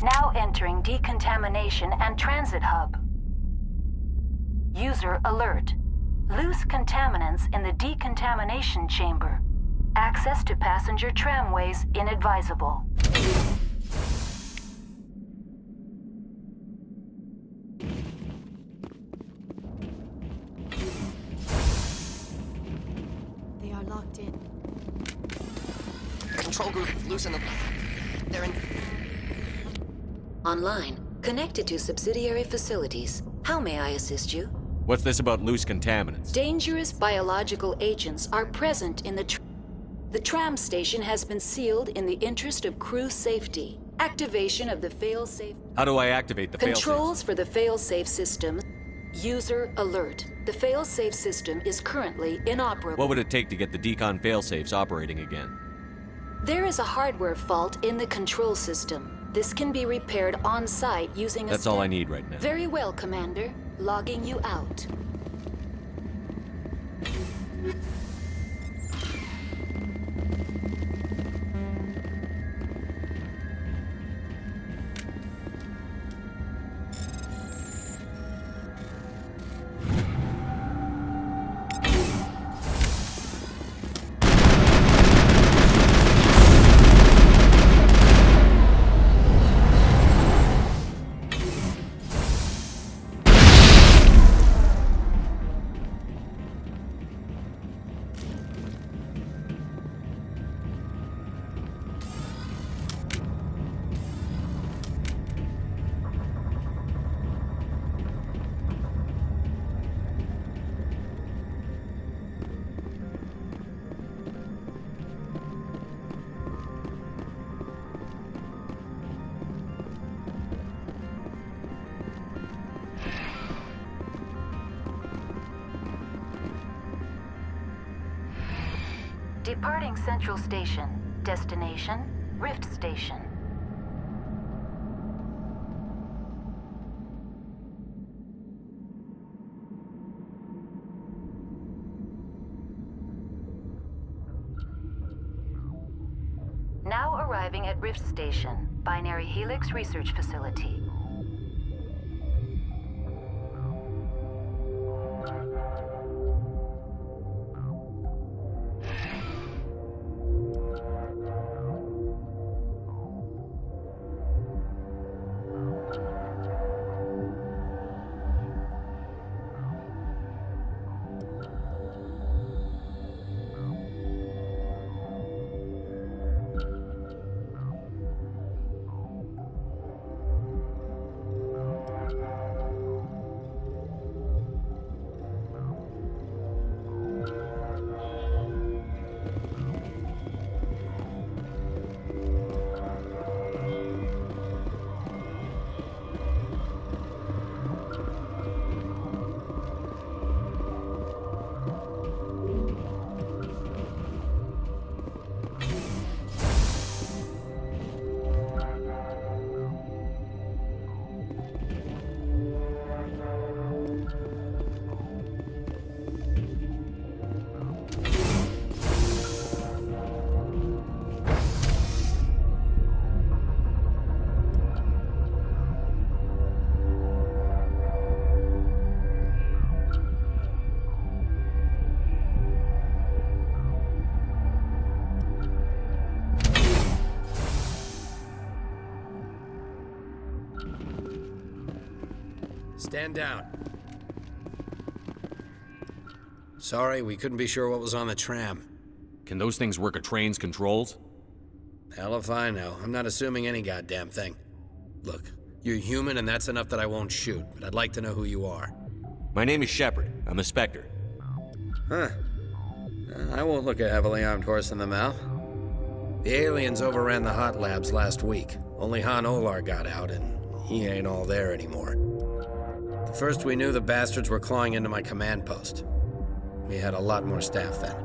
Now entering decontamination and transit hub. User alert. Loose contaminants in the decontamination chamber. Access to passenger tramways inadvisable. They are locked in. Control group, loosen them. They're in... Online. Connected to subsidiary facilities. How may I assist you? What's this about loose contaminants? Dangerous biological agents are present in the tram station has been sealed in the interest of crew safety. Activation of the fail-safe... How do I activate the fail-safe? Controls for the fail-safe system. User alert. The fail-safe system is currently inoperable. What would it take to get the decon fail-safes operating again? There is a hardware fault in the control system. This can be repaired on-site using a... That's all I need right now. Very well, Commander. Logging you out. Departing Central Station. Destination, Rift Station. Now arriving at Rift Station, Binary Helix Research Facility. Stand down. Sorry, we couldn't be sure what was on the tram. Can those things work a train's controls? Hell if I know. I'm not assuming any goddamn thing. Look, you're human and that's enough that I won't shoot, but I'd like to know who you are. My name is Shepard. I'm a Spectre. Huh. I won't look a heavily armed horse in the mouth. The aliens overran the hot labs last week. Only Han Olar got out, and he ain't all there anymore. The first we knew, the bastards were clawing into my command post. We had a lot more staff then.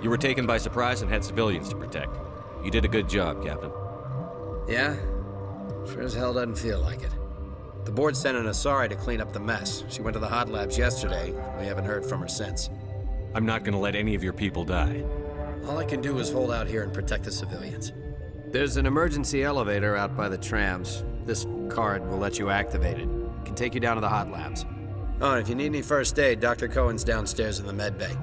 You were taken by surprise and had civilians to protect. You did a good job, Captain. Yeah? Sure as hell doesn't feel like it. The board sent an Asari to clean up the mess. She went to the hot labs yesterday. We haven't heard from her since. I'm not gonna let any of your people die. All I can do is hold out here and protect the civilians. There's an emergency elevator out by the trams. This card will let you activate it. It can take you down to the hot labs. Oh, and if you need any first aid, Dr. Cohen's downstairs in the med bay.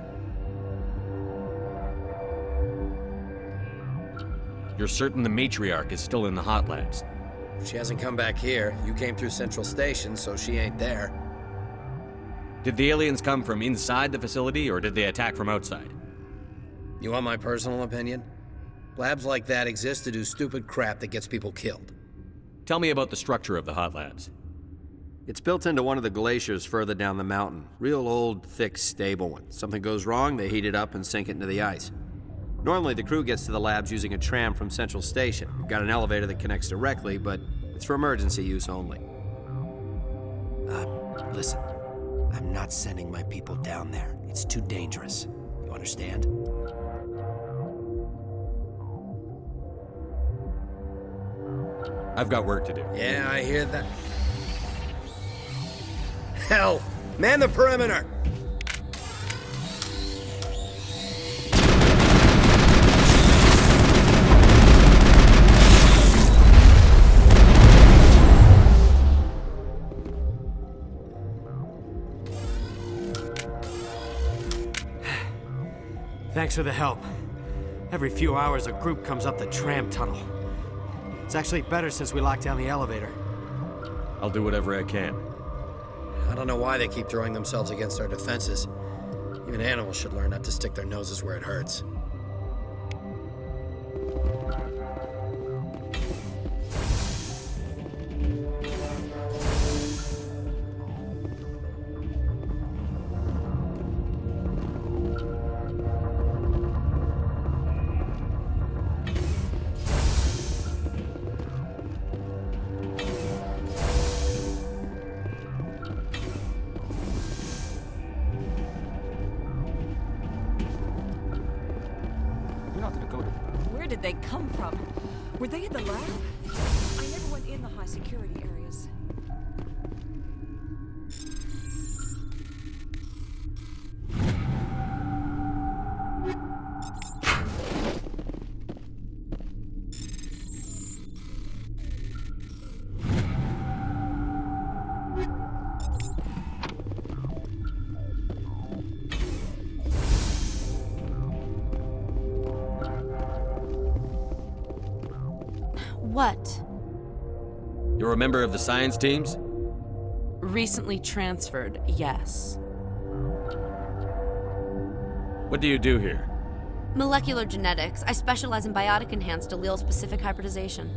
You're certain the matriarch is still in the hot labs? She hasn't come back here. You came through Central Station, so she ain't there. Did the aliens come from inside the facility, or did they attack from outside? You want my personal opinion? Labs like that exist to do stupid crap that gets people killed. Tell me about the structure of the hot labs. It's built into one of the glaciers further down the mountain. Real old, thick, stable one. Something goes wrong, they heat it up and sink it into the ice. Normally, the crew gets to the labs using a tram from Central Station. We've got an elevator that connects directly, but it's for emergency use only. Listen. I'm not sending my people down there. It's too dangerous. You understand? I've got work to do. Yeah, I hear that. Hell! Man the perimeter! Thanks for the help. Every few hours, a group comes up the tram tunnel. It's actually better since we locked down the elevator. I'll do whatever I can. I don't know why they keep throwing themselves against our defenses. Even animals should learn not to stick their noses where it hurts. Where did they come from? Were they in the lab? I never went in the high security areas. What? You're a member of the science teams? Recently transferred, yes. What do you do here? Molecular genetics. I specialize in biotic-enhanced allele-specific hybridization.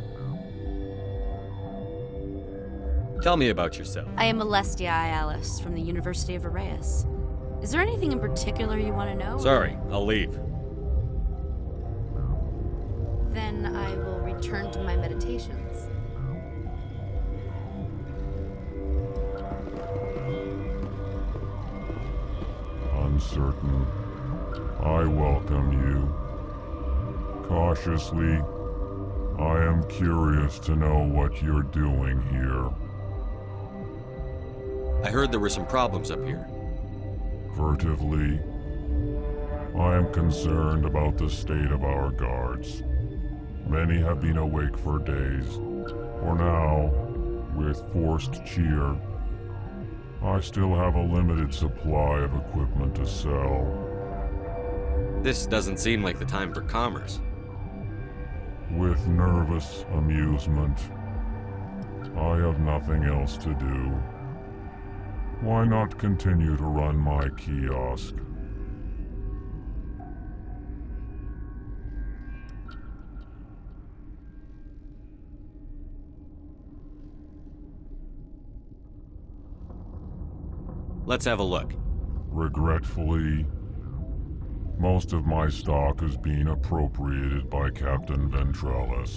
Tell me about yourself. I am Alestia Ialis from the University of Arraeus. Is there anything in particular you want to know? Sorry, I'll leave. Then I will return to my meditations. Uncertain. I welcome you. Cautiously, I am curious to know what you're doing here. I heard there were some problems up here. Furtively, I am concerned about the state of our guards. Many have been awake for days. For now, with forced cheer, I still have a limited supply of equipment to sell. This doesn't seem like the time for commerce. With nervous amusement, I have nothing else to do. Why not continue to run my kiosk? Let's have a look. Regretfully, most of my stock is being appropriated by Captain Ventralis.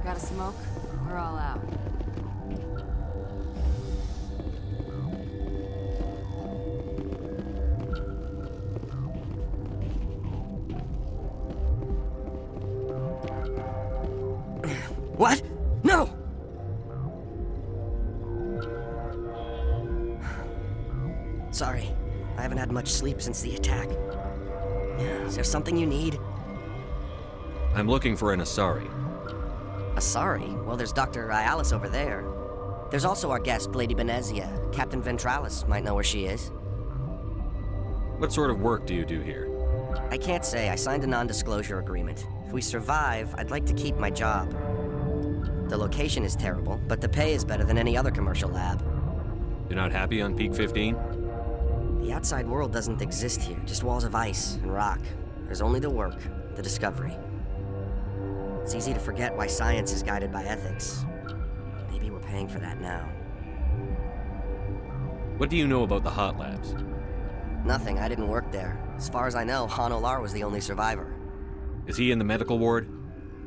Got a smoke? We're all out. What? No! Sorry, I haven't had much sleep since the attack. Is there something you need? I'm looking for an Asari. Asari? Well, there's Dr. Ialis over there. There's also our guest, Lady Benezia. Captain Ventralis might know where she is. What sort of work do you do here? I can't say. I signed a non-disclosure agreement. If we survive, I'd like to keep my job. The location is terrible, but the pay is better than any other commercial lab. You're not happy on Peak 15? The outside world doesn't exist here, just walls of ice and rock. There's only the work, the discovery. It's easy to forget why science is guided by ethics. Maybe we're paying for that now. What do you know about the hot labs? Nothing, I didn't work there. As far as I know, Han Olar was the only survivor. Is he in the medical ward?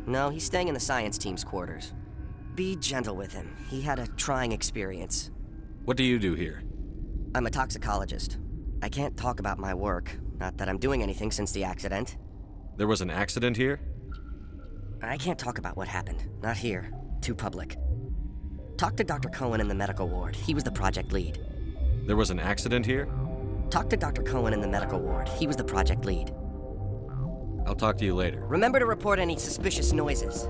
No, he's staying in the science team's quarters. Be gentle with him. He had a trying experience. What do you do here? I'm a toxicologist. I can't talk about my work. Not that I'm doing anything since the accident. There was an accident here? I can't talk about what happened. Not here. Too public. Talk to Dr. Cohen in the medical ward. He was the project lead. There was an accident here? Talk to Dr. Cohen in the medical ward. He was the project lead. I'll talk to you later. Remember to report any suspicious noises.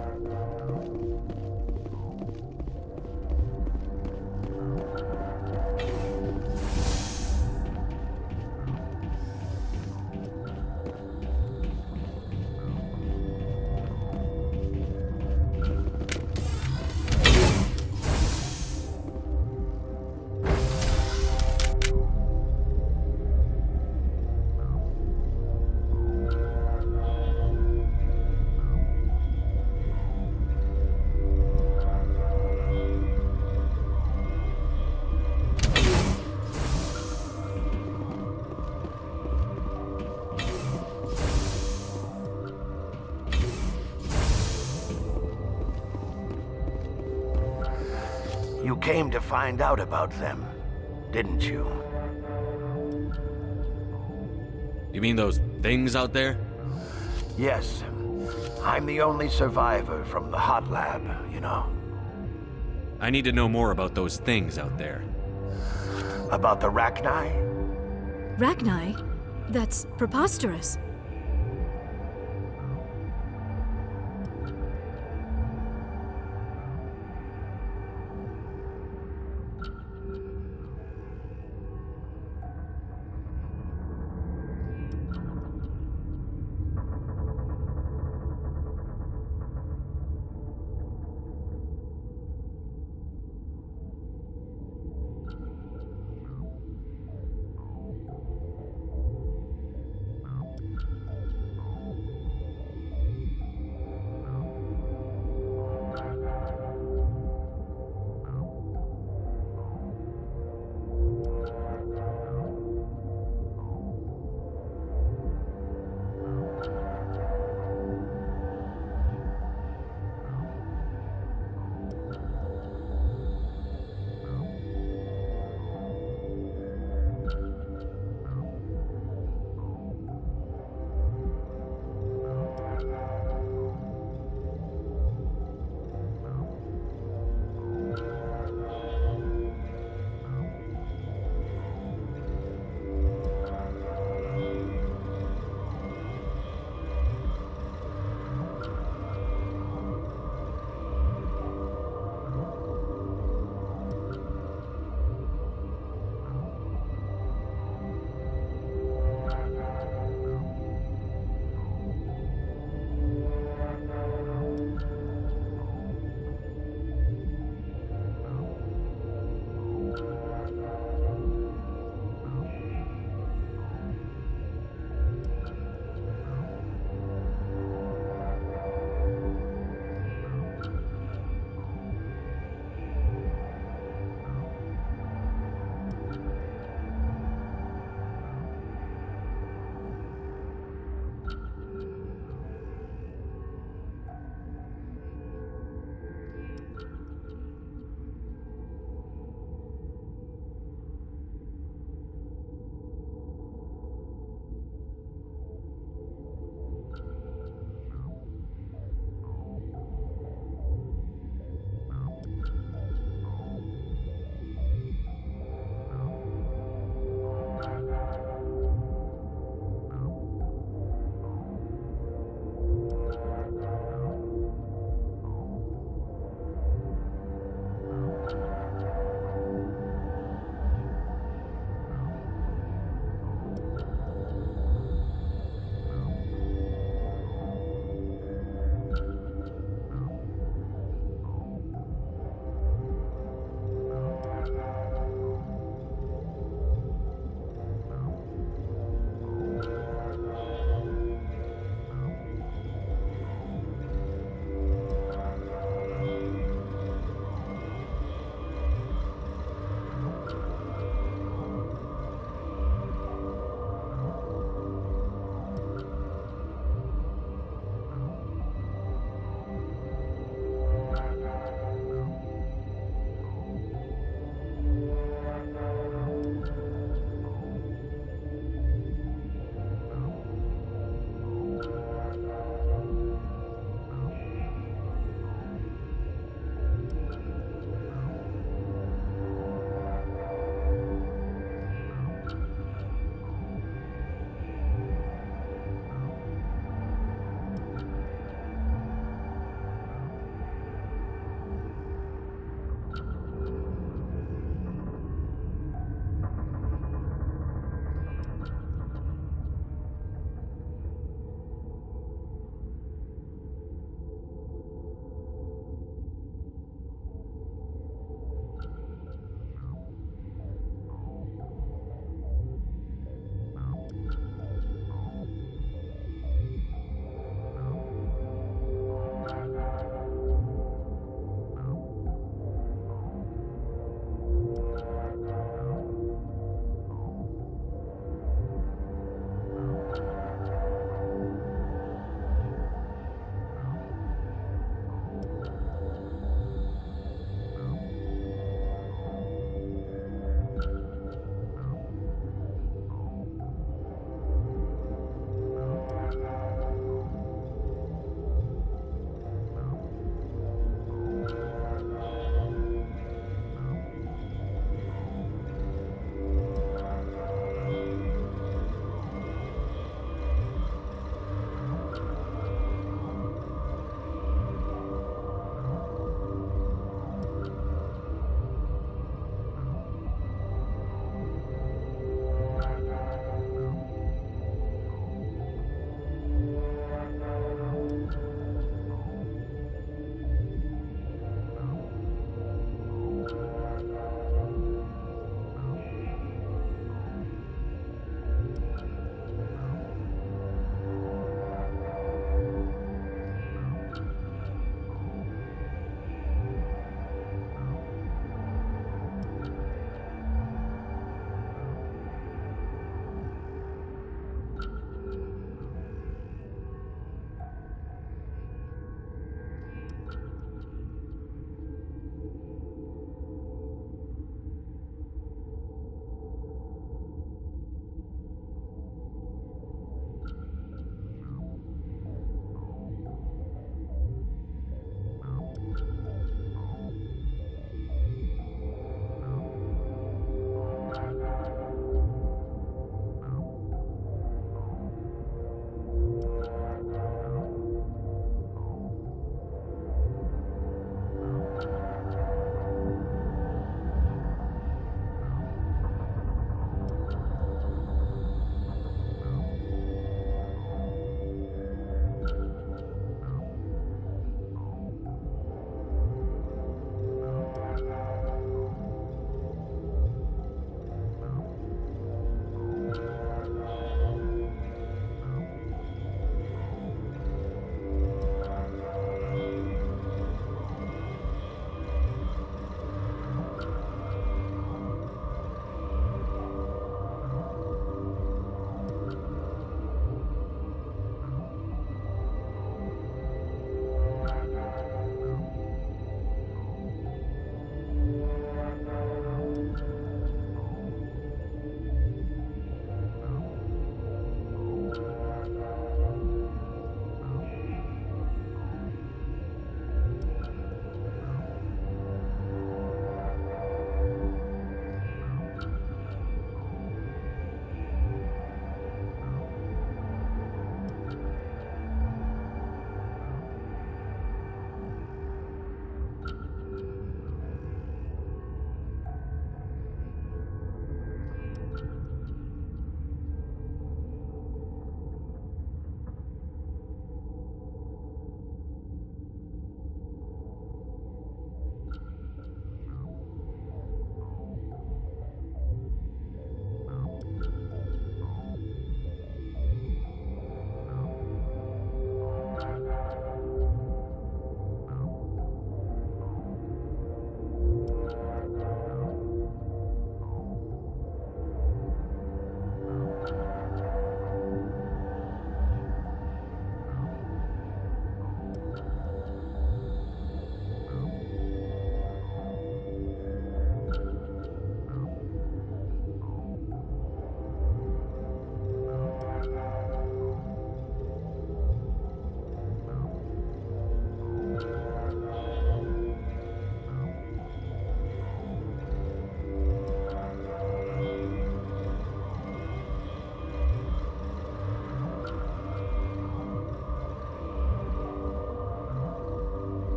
came to find out about them, didn't you? You mean those things out there? Yes. I'm the only survivor from the hot lab, you know. I need to know more about those things out there. About the Rachni? Rachni? That's preposterous.